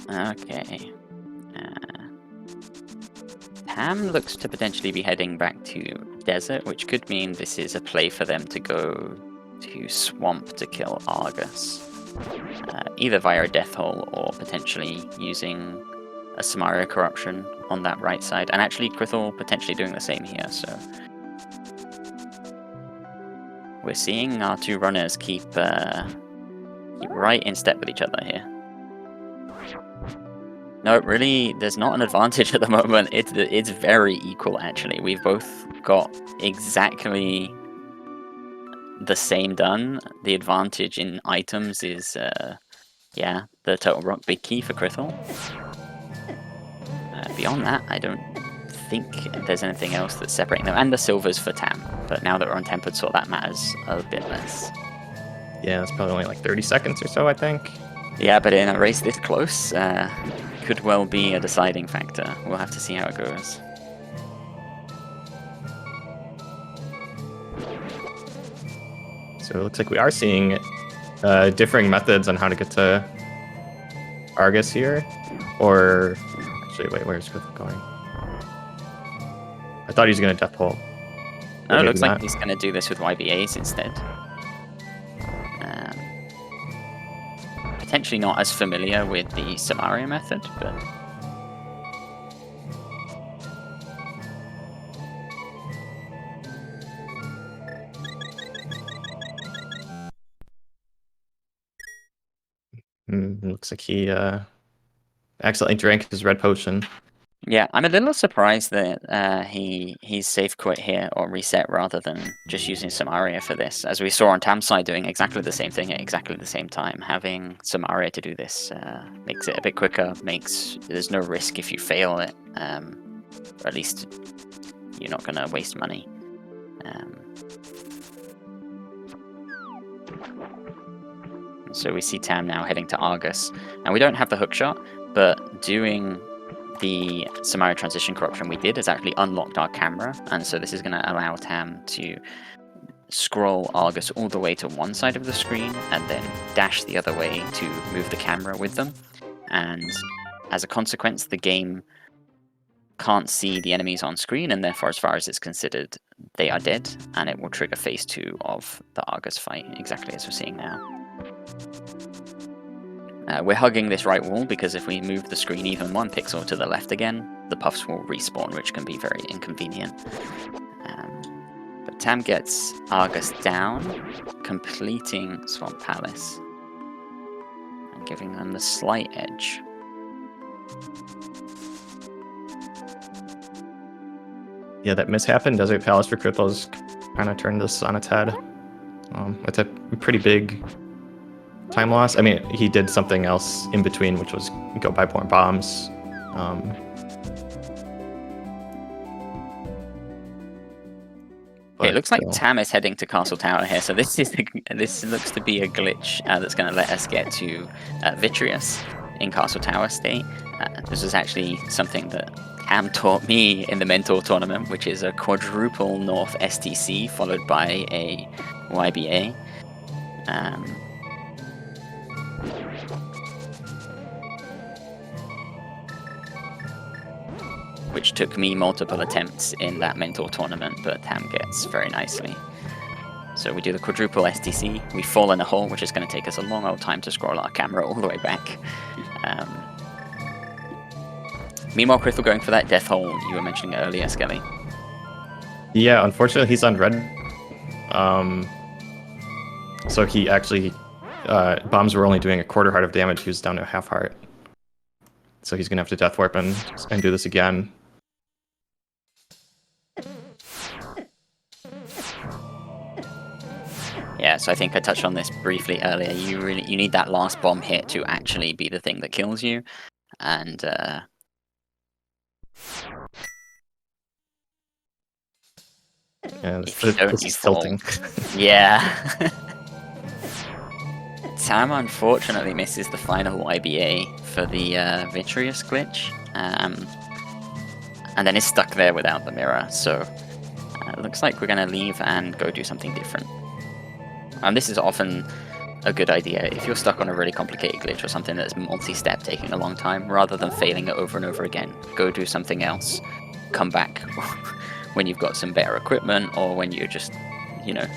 Okay. Tam looks to potentially be heading back to desert, which could mean this is a play for them to go to swamp to kill Argus. Either via a death hole or potentially using a Samaria corruption on that right side. And actually krithel potentially doing the same here, so we're seeing our two runners keep right in step with each other here. No, really, there's not an advantage at the moment. It's very equal, actually. We've both got exactly the same done. The advantage in items is, yeah, the total rock big key for krithel. Beyond that, I don't think there's anything else that's separating them. And the silvers for Tam. But now that we're on tempered sword, that matters a bit less. Yeah, it's probably only like 30 seconds or so, I think. Yeah, but in a race this close, could well be a deciding factor. We'll have to see how it goes. So it looks like we are seeing differing methods on how to get to Argus here. Or actually, wait, where's krithel going? I thought he was going to death hole. No, it looks like he's going to do this with YBAs instead. Potentially not as familiar with the Samaria method, but looks like he accidentally drank his red potion. yeah, I'm a little surprised that he's safe quit here or reset rather than just using Samaria for this. As we saw on Tam's side doing exactly the same thing at exactly the same time. Having Samaria to do this makes it a bit quicker, there's no risk if you fail it, or at least you're not going to waste money. So we see Tam now heading to Argus. And we don't have the hookshot, but doing the Samaria transition corruption we did has actually unlocked our camera, and so this is going to allow Tam to scroll Argus all the way to one side of the screen and then dash the other way to move the camera with them. And as a consequence, the game can't see the enemies on screen, and therefore, as far as it's considered, they are dead, and it will trigger phase 2 of the Argus fight, exactly as we're seeing now. We're hugging this right wall because if we move the screen even 1 pixel to the left again, the puffs will respawn, which can be very inconvenient. But Tam gets Argus down, completing Swamp Palace, and giving them the slight edge. Yeah, that mishap in Desert Palace for krithel kind of turned this on its head. It's a pretty big time loss. I mean, he did something else in between, which was go buy more bombs. It looks like Tam is heading to Castle Tower here, so this looks to be a glitch that's going to let us get to Vitreous in Castle Tower state. This is actually something that Tam taught me in the Mentor tournament, which is a quadruple North STC followed by a YBA. Which took me multiple attempts in that Mentor tournament, but Tam gets very nicely. So we do the quadruple STC, we fall in a hole, which is going to take us a long old time to scroll our camera all the way back. Meanwhile, krithel going for that death hole you were mentioning earlier, Skelly. Yeah, unfortunately he's on red. So he actually, bombs were only doing a quarter heart of damage. He was down to a half heart. So he's gonna have to death warp and do this again. Yeah, so I think I touched on this briefly earlier. You need that last bomb hit to actually be the thing that kills you, and yeah, if you don't, this you is fall. tilting. Yeah. Tam unfortunately misses the final YBA for the Vitreous glitch, and then is stuck there without the mirror. So it looks like we're going to leave and go do something different. And this is often a good idea. If you're stuck on a really complicated glitch or something that's multi-step taking a long time, rather than failing it over and over again, go do something else. Come back when you've got some better equipment, or when you're just, you know,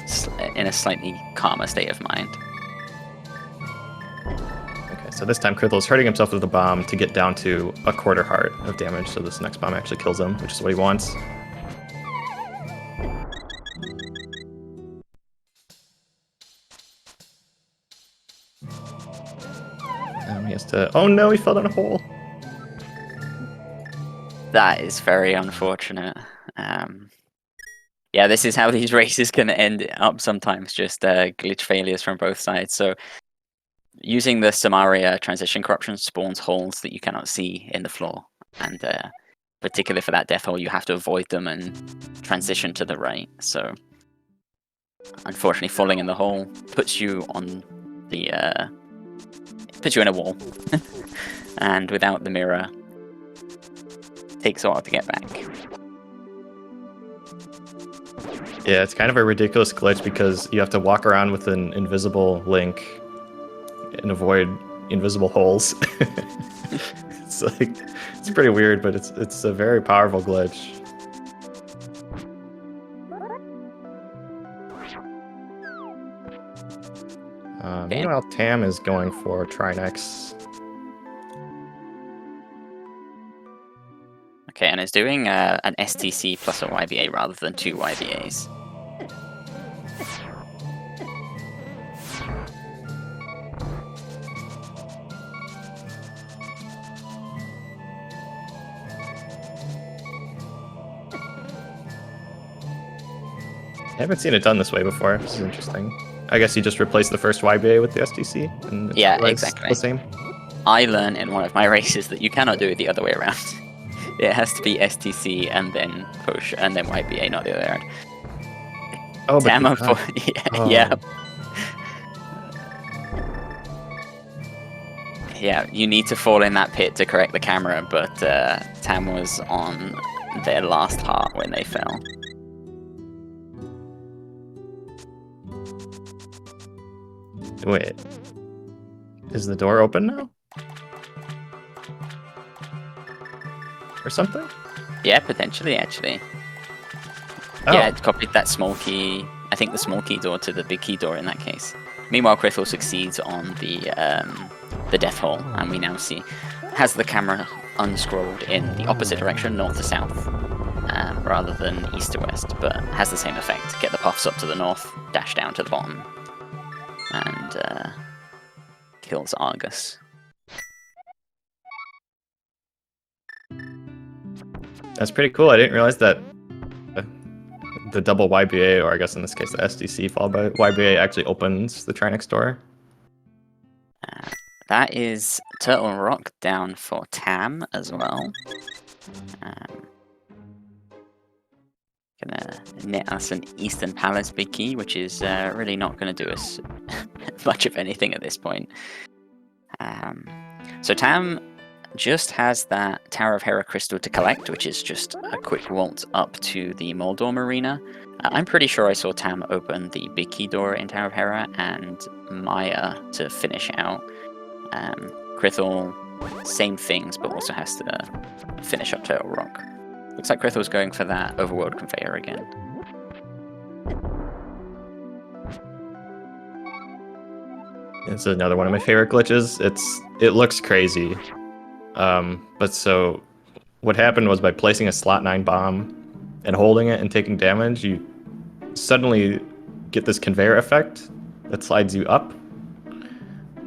in a slightly calmer state of mind. Okay, so this time krithel's hurting himself with the bomb to get down to a quarter heart of damage, so this next bomb actually kills him, which is what he wants. He has to... Oh no, he fell down a hole! That is very unfortunate. Yeah, this is how these races can end up sometimes, just glitch failures from both sides. So using the Samaria transition corruption spawns holes that you cannot see in the floor. And particularly for that death hole, you have to avoid them and transition to the right. So unfortunately, falling in the hole puts you on the... puts you in a wall. And without the mirror, takes a while to get back. Yeah, it's kind of a ridiculous glitch because you have to walk around with an invisible link and avoid invisible holes. It's like, it's pretty weird, but it's a very powerful glitch. Meanwhile, Tam is going for Trinex. Okay, and it's doing an STC plus a YBA rather than 2 YBAs. I haven't seen it done this way before. This is interesting. I guess you just replace the first YBA with the STC? And Yeah, exactly. The same? I learned in one of my races that you cannot do it the other way around. It has to be STC and then push and then YBA, not the other way around. Oh, but Tam, yeah. Yeah, you need to fall in that pit to correct the camera, but Tam was on their last heart when they fell. Wait. Is the door open now? Or something? Yeah, potentially, actually. Oh. Yeah, it copied that small key. I think the small key door to the big key door in that case. Meanwhile, krithel succeeds on the death hole, and we now see has the camera unscrolled in the opposite direction, north to south, rather than east to west, but has the same effect. Get the puffs up to the north, dash down to the bottom, and kills Argus. That's pretty cool. I didn't realize that the double YBA, or I guess in this case the SDC followed by YBA, actually opens the Trinex door. That is Turtle Rock down for Tam as well. Gonna net us an Eastern Palace big key, which is really not going to do us much of anything at this point. So Tam just has that Tower of Hera crystal to collect, which is just a quick waltz up to the Moldor Marina. I'm pretty sure I saw Tam open the big key door in Tower of Hera and Maya to finish out. krithel, same things, but also has to finish up Turtle Rock. Looks like krithel's going for that overworld conveyor again. It's another one of my favorite glitches. It looks crazy, but so what happened was by placing a slot 9 bomb and holding it and taking damage, you suddenly get this conveyor effect that slides you up.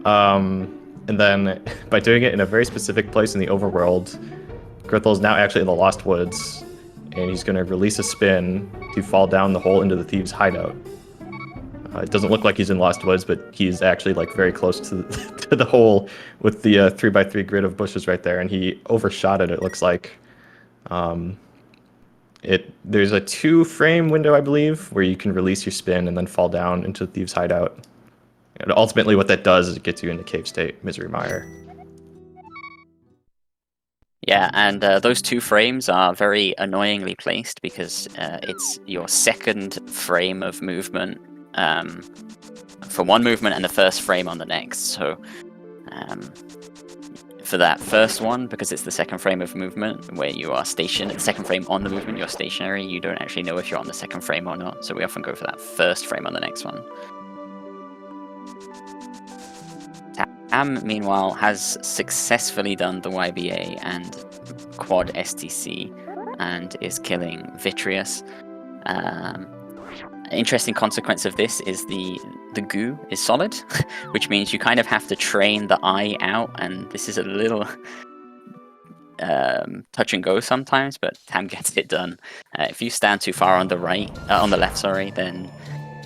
And then by doing it in a very specific place in the overworld, Krithel is now actually in the Lost Woods, and he's going to release a spin to fall down the hole into the thieves' hideout. It doesn't look like he's in Lost Woods, but he's actually like very close to to the hole with the 3x3 grid of bushes right there, and he overshot it. It looks like. There's a 2-frame window, I believe, where you can release your spin and then fall down into the thieves' hideout. And ultimately, what that does is it gets you into cave state, Misery Mire. Yeah, and those 2 frames are very annoyingly placed because it's your second frame of movement for one movement and the first frame on the next. So for that first one, because it's the second frame of movement where you are stationed, the second frame on the movement, you're stationary, you don't actually know if you're on the second frame or not. So we often go for that first frame on the next one. Tam, meanwhile, has successfully done the YBA and quad STC and is killing Vitreous. Interesting consequence of this is the goo is solid, which means you kind of have to train the eye out, and this is a little touch and go sometimes, but Tam gets it done. If you stand too far on the left, sorry, then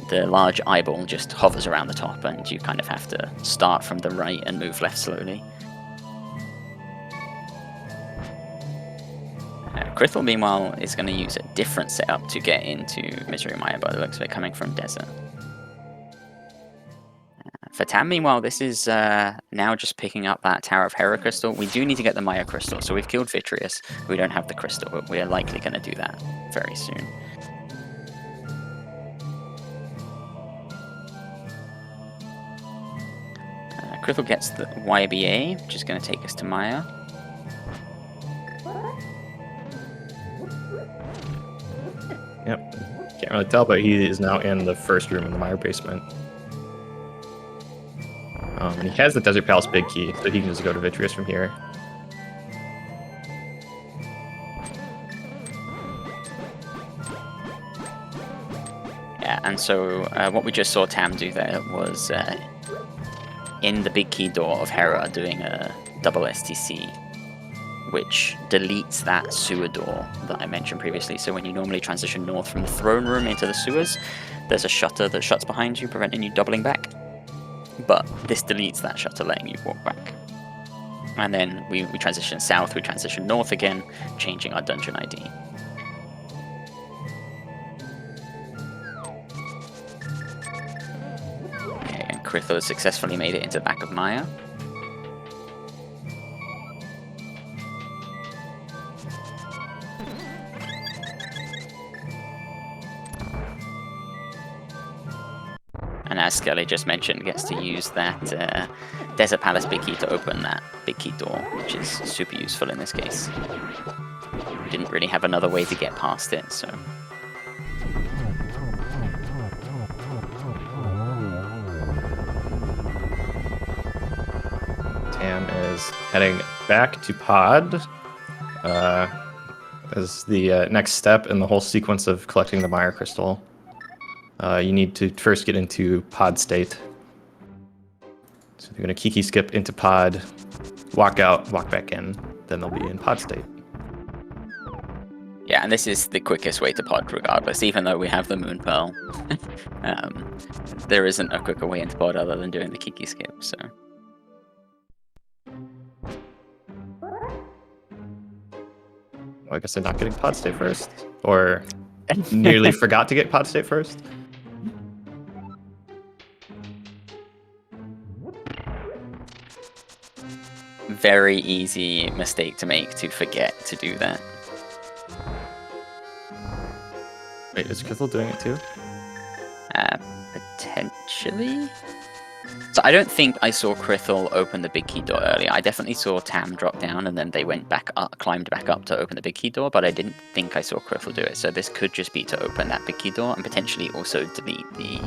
the large eyeball just hovers around the top, and you kind of have to start from the right and move left slowly. Krithel, meanwhile, is going to use a different setup to get into Misery Mire by the looks of it, coming from Desert. For Tam, meanwhile, this is now just picking up that Tower of Hera crystal. We do need to get the Maya crystal, so we've killed Vitreous. We don't have the crystal, but we are likely going to do that very soon. Krithel gets the YBA, which is going to take us to Maya. Yep. Can't really tell, but he is now in the first room in the Mire basement. And he has the Desert Palace big key, so he can just go to Vitreous from here. Yeah, and so what we just saw Tam do there was in the big key door of Hera doing a double STC, which deletes that sewer door that I mentioned previously. So when you normally transition north from the throne room into the sewers, there's a shutter that shuts behind you, preventing you doubling back. But this deletes that shutter, letting you walk back. And then we transition south, we transition north again, changing our dungeon ID. Okay, and Krithel has successfully made it into the back of Maya. And as Skelly just mentioned, gets to use that Desert Palace big key to open that big key door, which is super useful in this case. We didn't really have another way to get past it, so... Tam is heading back to Pod as the next step in the whole sequence of collecting the Mire Crystal. You need to first get into pod state. So they're going to Kiki skip into pod, walk out, walk back in, then they'll be in pod state. Yeah, and this is the quickest way to pod regardless, even though we have the Moon Pearl. There isn't a quicker way into pod other than doing the Kiki skip, so... Well, I guess they're not getting pod state first, or nearly forgot to get pod state first. Very easy mistake to make, to forget to do that. Wait, is Krithel doing it too? Potentially? So I don't think I saw Krithel open the big key door earlier. I definitely saw Tam drop down and then they went back up, climbed back up to open the big key door, but I didn't think I saw Krithel do it. So this could just be to open that big key door and potentially also delete the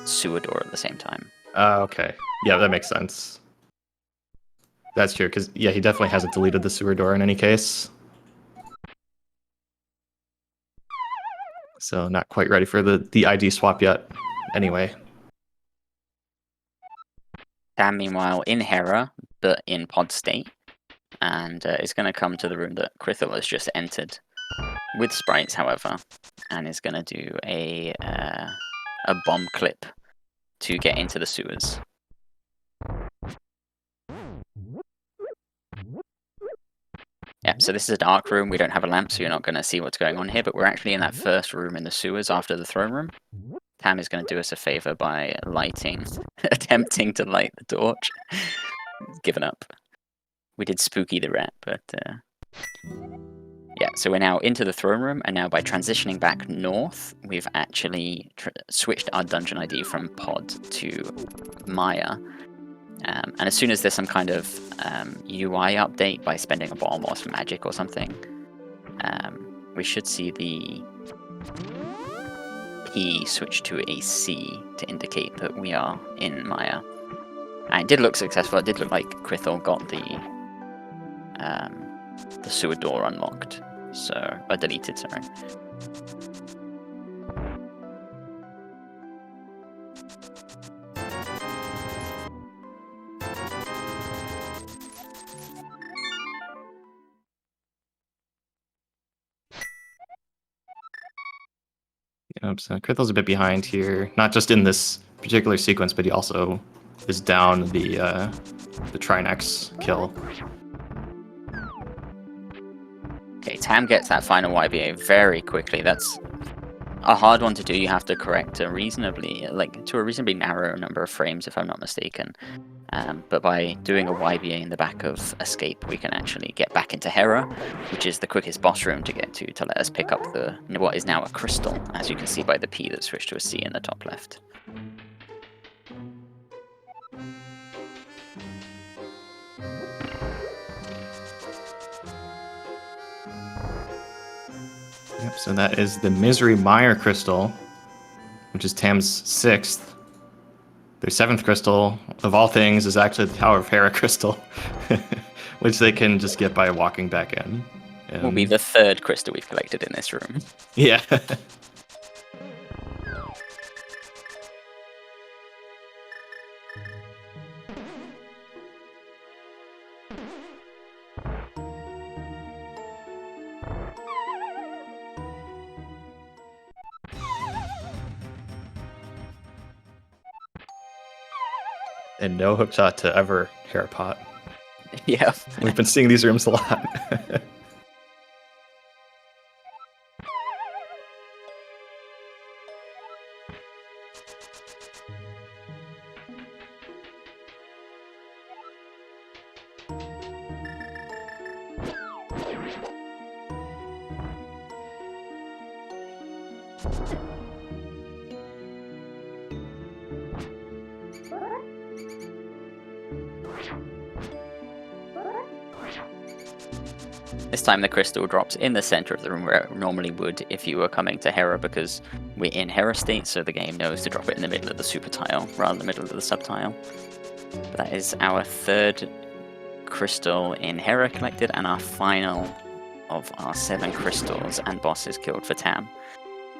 sewer door at the same time. Okay. Yeah, that makes sense. That's true, because, yeah, he definitely hasn't deleted the sewer door in any case. So not quite ready for the ID swap yet. Anyway. Tam, meanwhile, in Hera, but in pod state, and is going to come to the room that Krithel has just entered, with sprites, however, and is going to do a bomb clip to get into the sewers. Yeah, so this is a dark room. We don't have a lamp, so you're not going to see what's going on here, but we're actually in that first room in the sewers after the throne room. Tam is going to do us a favor by lighting, attempting to light the torch. Given up. We did Spooky the Rat, but yeah, so we're now into the throne room, and now by transitioning back north, we've actually switched our dungeon ID from pod to Maya. And as soon as there's some kind of UI update by spending a bomb or some magic or something, we should see the P switch to a C to indicate that we are in Maya. And it did look successful. It did look like Krithel got the sewer door unlocked, or deleted, sorry. Yep, so Krithel's a bit behind here, not just in this particular sequence, but he also is down the Trinex kill. Okay, Tam gets that final YBA very quickly. That's a hard one to do. You have to correct to a reasonably narrow number of frames, if I'm not mistaken. But by doing a YBA in the back of Escape, we can actually get back into Hera, which is the quickest boss room to get to let us pick up what is now a crystal, as you can see by the P that switched to a C in the top left. Yep, so that is the Misery Mire crystal, which is Tam's 6th. Their 7th crystal, of all things, is actually the Tower of Hera crystal, which they can just get by walking back in. Will be the 3rd crystal we've collected in this room. Yeah. And no hookshot to ever Hera pot. Yeah. We've been seeing these rooms a lot. This time the crystal drops in the center of the room where it normally would if you were coming to Hera, because we're in Hera state, so the game knows to drop it in the middle of the super tile rather than the middle of the subtile. But that is our 3rd crystal in Hera collected, and our final of our 7 crystals and bosses killed for Tam,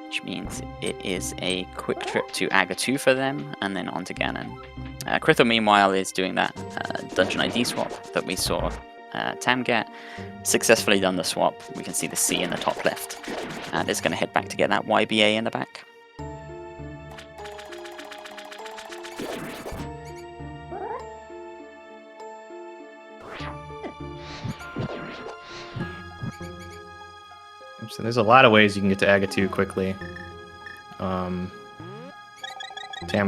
which means it is a quick trip to Aga 2 for them, and then on to Ganon. Krithel, meanwhile, is doing that dungeon ID swap that we saw Tam get. Successfully done the swap. We can see the C in the top left, and it's going to head back to get that YBA in the back. So there's a lot of ways you can get to Aga 2 quickly. Tam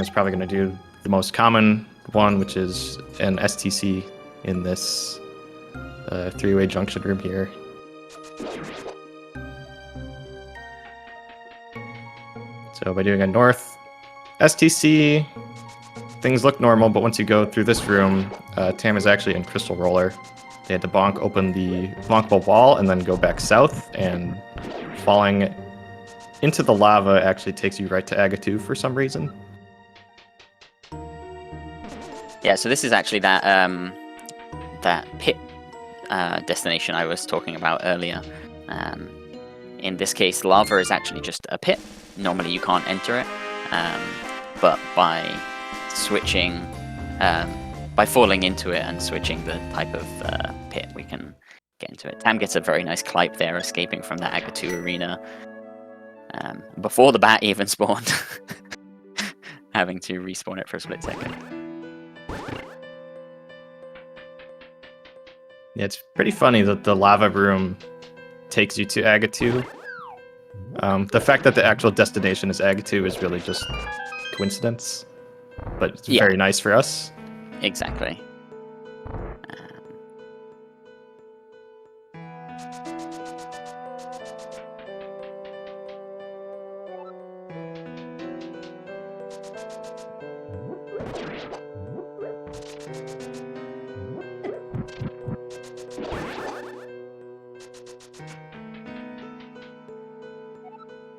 is probably going to do the most common one, which is an STC in this 3-way junction room here. So by doing a north STC, things look normal, but once you go through this room, Tam is actually in Crystal Roller. They had to bonk open the bonkable wall and then go back south, and falling into the lava actually takes you right to Aga 2 for some reason. Yeah, so this is actually that that pit destination I was talking about earlier. In this case, lava is actually just a pit. Normally you can't enter it, but by switching, by falling into it and switching the type of pit, we can get into it. Tam gets a very nice climb there, escaping from the Agatu arena before the bat even spawned, having to respawn it for a split second. Yeah, it's pretty funny that the lava room takes you to Agatu. The fact that the actual destination is Agatu is really just coincidence, but it's very nice for us. Exactly.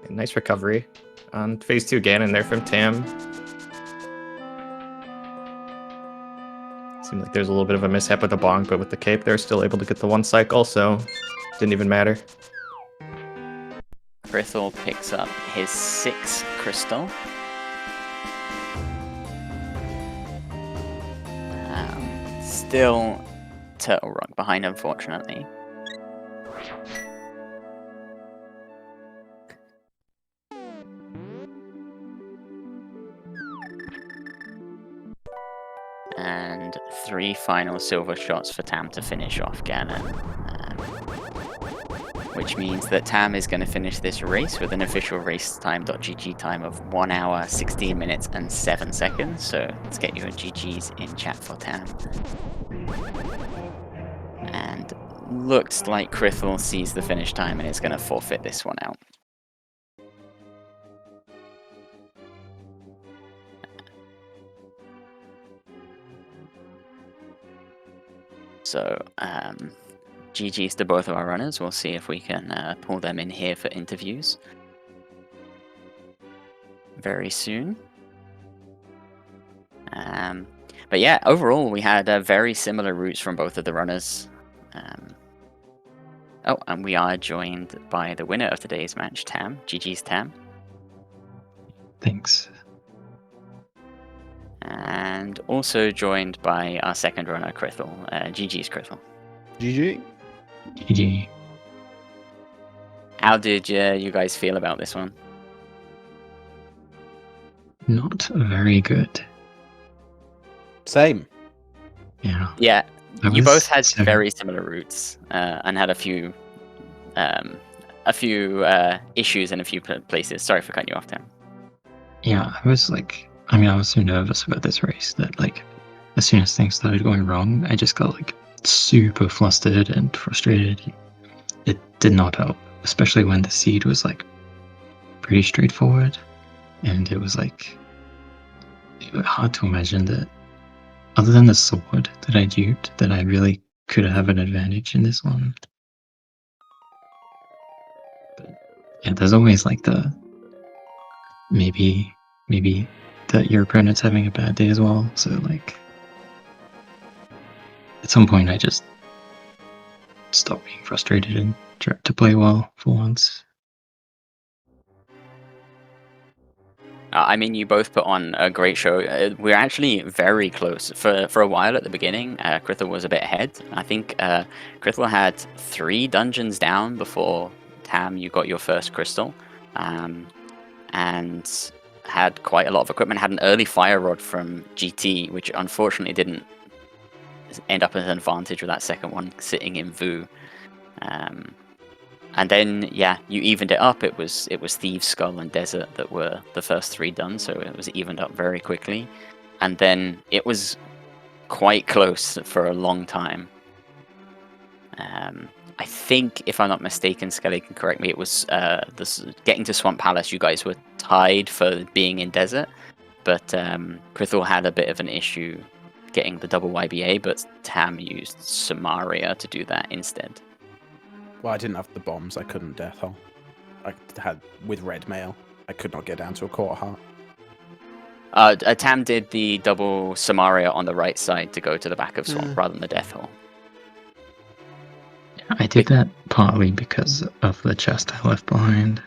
Nice recovery on phase 2 Ganon there from Tam. Seemed like there's a little bit of a mishap with the bonk, but with the cape, they're still able to get the 1 cycle, so didn't even matter. Krithel picks up his 6th crystal. Still Turtle Rock behind, unfortunately. And 3 final silver shots for Tam to finish off Ganon. Which means that Tam is going to finish this race with an official race time.gg time of 1 hour, 16 minutes and 7 seconds. So let's get your GGs in chat for Tam. And looks like Krithel sees the finish time and is going to forfeit this one out. So, GG's to both of our runners. We'll see if we can pull them in here for interviews very soon. But yeah, overall we had very similar routes from both of the runners. Oh, and we are joined by the winner of today's match, Tam. GG's, Tam. Thanks. And also joined by our second runner, Krithel. GG's, Krithel. GG. GG. How did you guys feel about this one? Not very good. Same. Yeah. Yeah, I you was both had seven- very similar routes and had a few issues in a few places. Sorry for cutting you off, Tim. Yeah, I was like, I mean, I was so nervous about this race that, like, as soon as things started going wrong, I just got, like, super flustered and frustrated. It did not help, especially when the seed was, like, pretty straightforward. And it was, like, hard to imagine that, other than the sword that I duped, that I really could have an advantage in this one. But, yeah, there's always, like, the maybe that your opponent's having a bad day as well. So, like, at some point I just stopped being frustrated and tried to play well for once. I mean, you both put on a great show. We're actually very close. For a while at the beginning, Krithel was a bit ahead. I think Krithel had 3 dungeons down before, Tam, you got your first crystal. And had quite a lot of equipment, had an early fire rod from GT, which unfortunately didn't end up as an advantage with that second one sitting in Vu. And then, yeah, you evened it up. It was Thieves' Skull and Desert that were the first 3 done, so it was evened up very quickly. And then it was quite close for a long time. I think, if I'm not mistaken, Skelly can correct me, it was getting to Swamp Palace, you guys were tied for being in Desert, but Krithel had a bit of an issue getting the double YBA, but Tam used Samaria to do that instead. Well, I didn't have the bombs. I couldn't death hole. I had with red mail. I could not get down to a quarter heart. Tam did the double Samaria on the right side to go to the back of Swamp rather than the Death Hole. I did that partly because of the chest I left behind.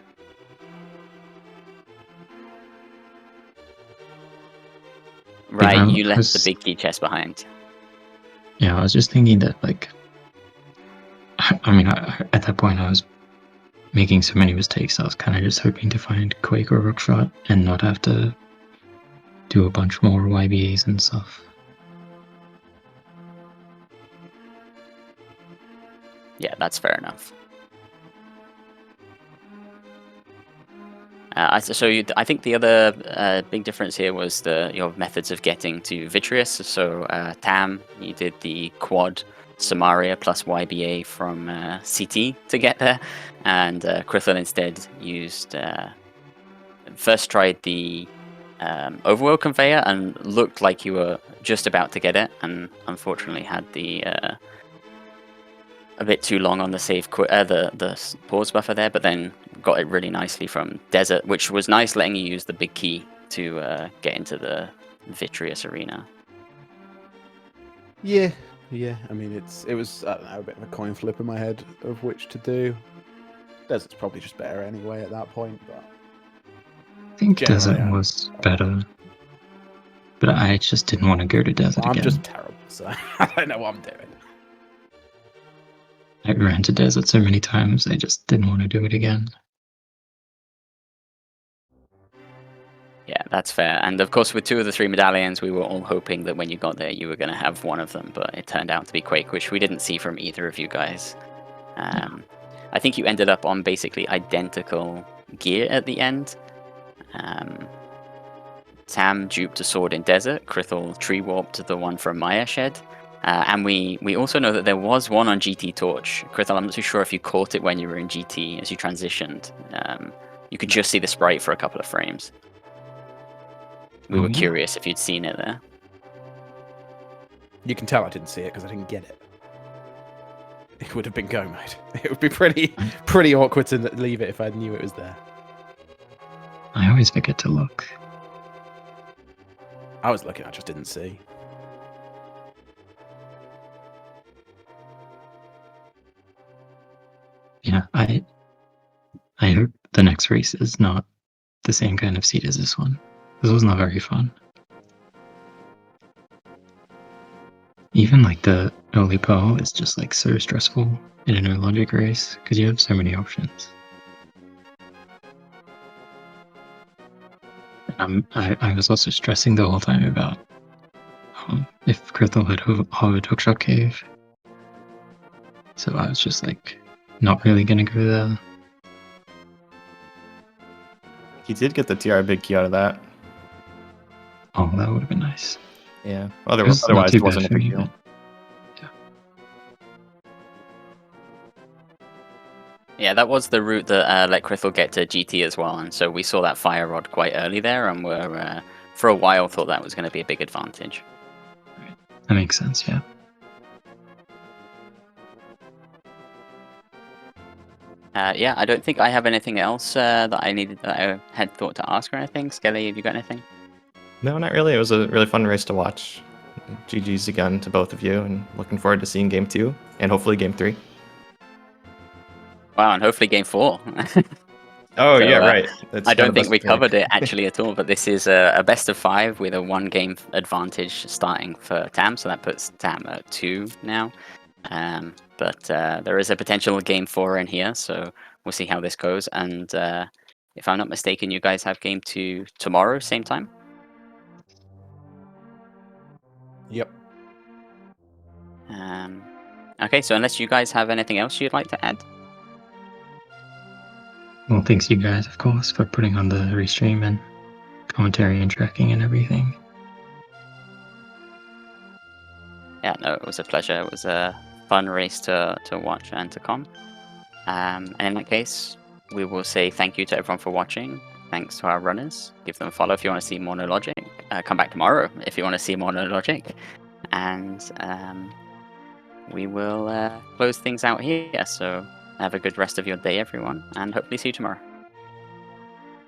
Right, I you left was- the big key chest behind. Yeah, I was just thinking that, like, at that point I was making so many mistakes, I was kind of just hoping to find Quake or Rookshot and not have to do a bunch more YBAs and stuff. Yeah, that's fair enough. I think the other big difference here was your methods of getting to Vitreous. So Tam, you did the quad Samaria plus YBA from CT to get there, and krithel instead used first tried the overworld conveyor and looked like you were just about to get it, and unfortunately had the a bit too long on the the pause buffer there, but then got it really nicely from Desert, which was nice, letting you use the big key to get into the Vitreous arena. Yeah. I mean, it was I don't know, a bit of a coin flip in my head of which to do. Desert's probably just better anyway at that point, but I think Generally, Desert yeah. was better, but I just didn't want to go to Desert I'm again. just terrible, so I don't know what I'm doing. I ran to Desert so many times, I just didn't want to do it again. Yeah, that's fair. And of course, with 2 of the 3 medallions, we were all hoping that when you got there, you were going to have one of them, but it turned out to be Quake, which we didn't see from either of you guys. I think you ended up on basically identical gear at the end. Tam duped a sword in Desert, krithel tree warped the one from Maya Shed. And we also know that there was one on GT Torch. krithel, I'm not too sure if you caught it when you were in GT as you transitioned. You could just see the sprite for a couple of frames. We were curious if you'd seen it there. You can tell I didn't see it because I didn't get it. It would have been go mode. It would be pretty awkward to leave it if I knew it was there. I always forget to look. I was looking, I just didn't see. Yeah, I hope the next race is not the same kind of seed as this one. This was not very fun. Even like the early pearl is just like so stressful in a no logic race because you have so many options. I was also stressing the whole time about if krithel had hovered Hookshot Cave. So I was just like not really gonna go there. He did get the TR big key out of that. Oh, that would have been nice. Yeah. It was not Otherwise, too it bad wasn't a for big me, deal. but Yeah, that was the route that let krithel get to GT as well, and so we saw that fire rod quite early there, and were for a while thought that was going to be a big advantage. that makes sense, yeah. Yeah, I don't think I have anything else that I had thought to ask or anything. Skelly, have you got anything? No, not really. It was a really fun race to watch. GG's again to both of you, and looking forward to seeing Game 2 and hopefully Game 3. Wow, and hopefully Game 4. Oh, So, yeah, right. That's I kind don't of think best we of 3. covered it actually at all, but this is a best of 5 with a 1-game advantage starting for Tam, so that puts Tam at 2 now. But there is a potential Game 4 in here, so we'll see how this goes. And if I'm not mistaken, you guys have Game 2 tomorrow, same time? Yep. Okay, so unless you guys have anything else you'd like to add? Well, thanks you guys, of course, for putting on the restream and commentary and tracking and everything. Yeah, no, it was a pleasure. It was a fun race to watch and to come. And in that case, we will say thank you to everyone for watching. Thanks to our runners. Give them a follow if you want to see more No Logic. Come back tomorrow if you want to see more No Logic. And we will close things out here. So have a good rest of your day, everyone, and hopefully see you tomorrow.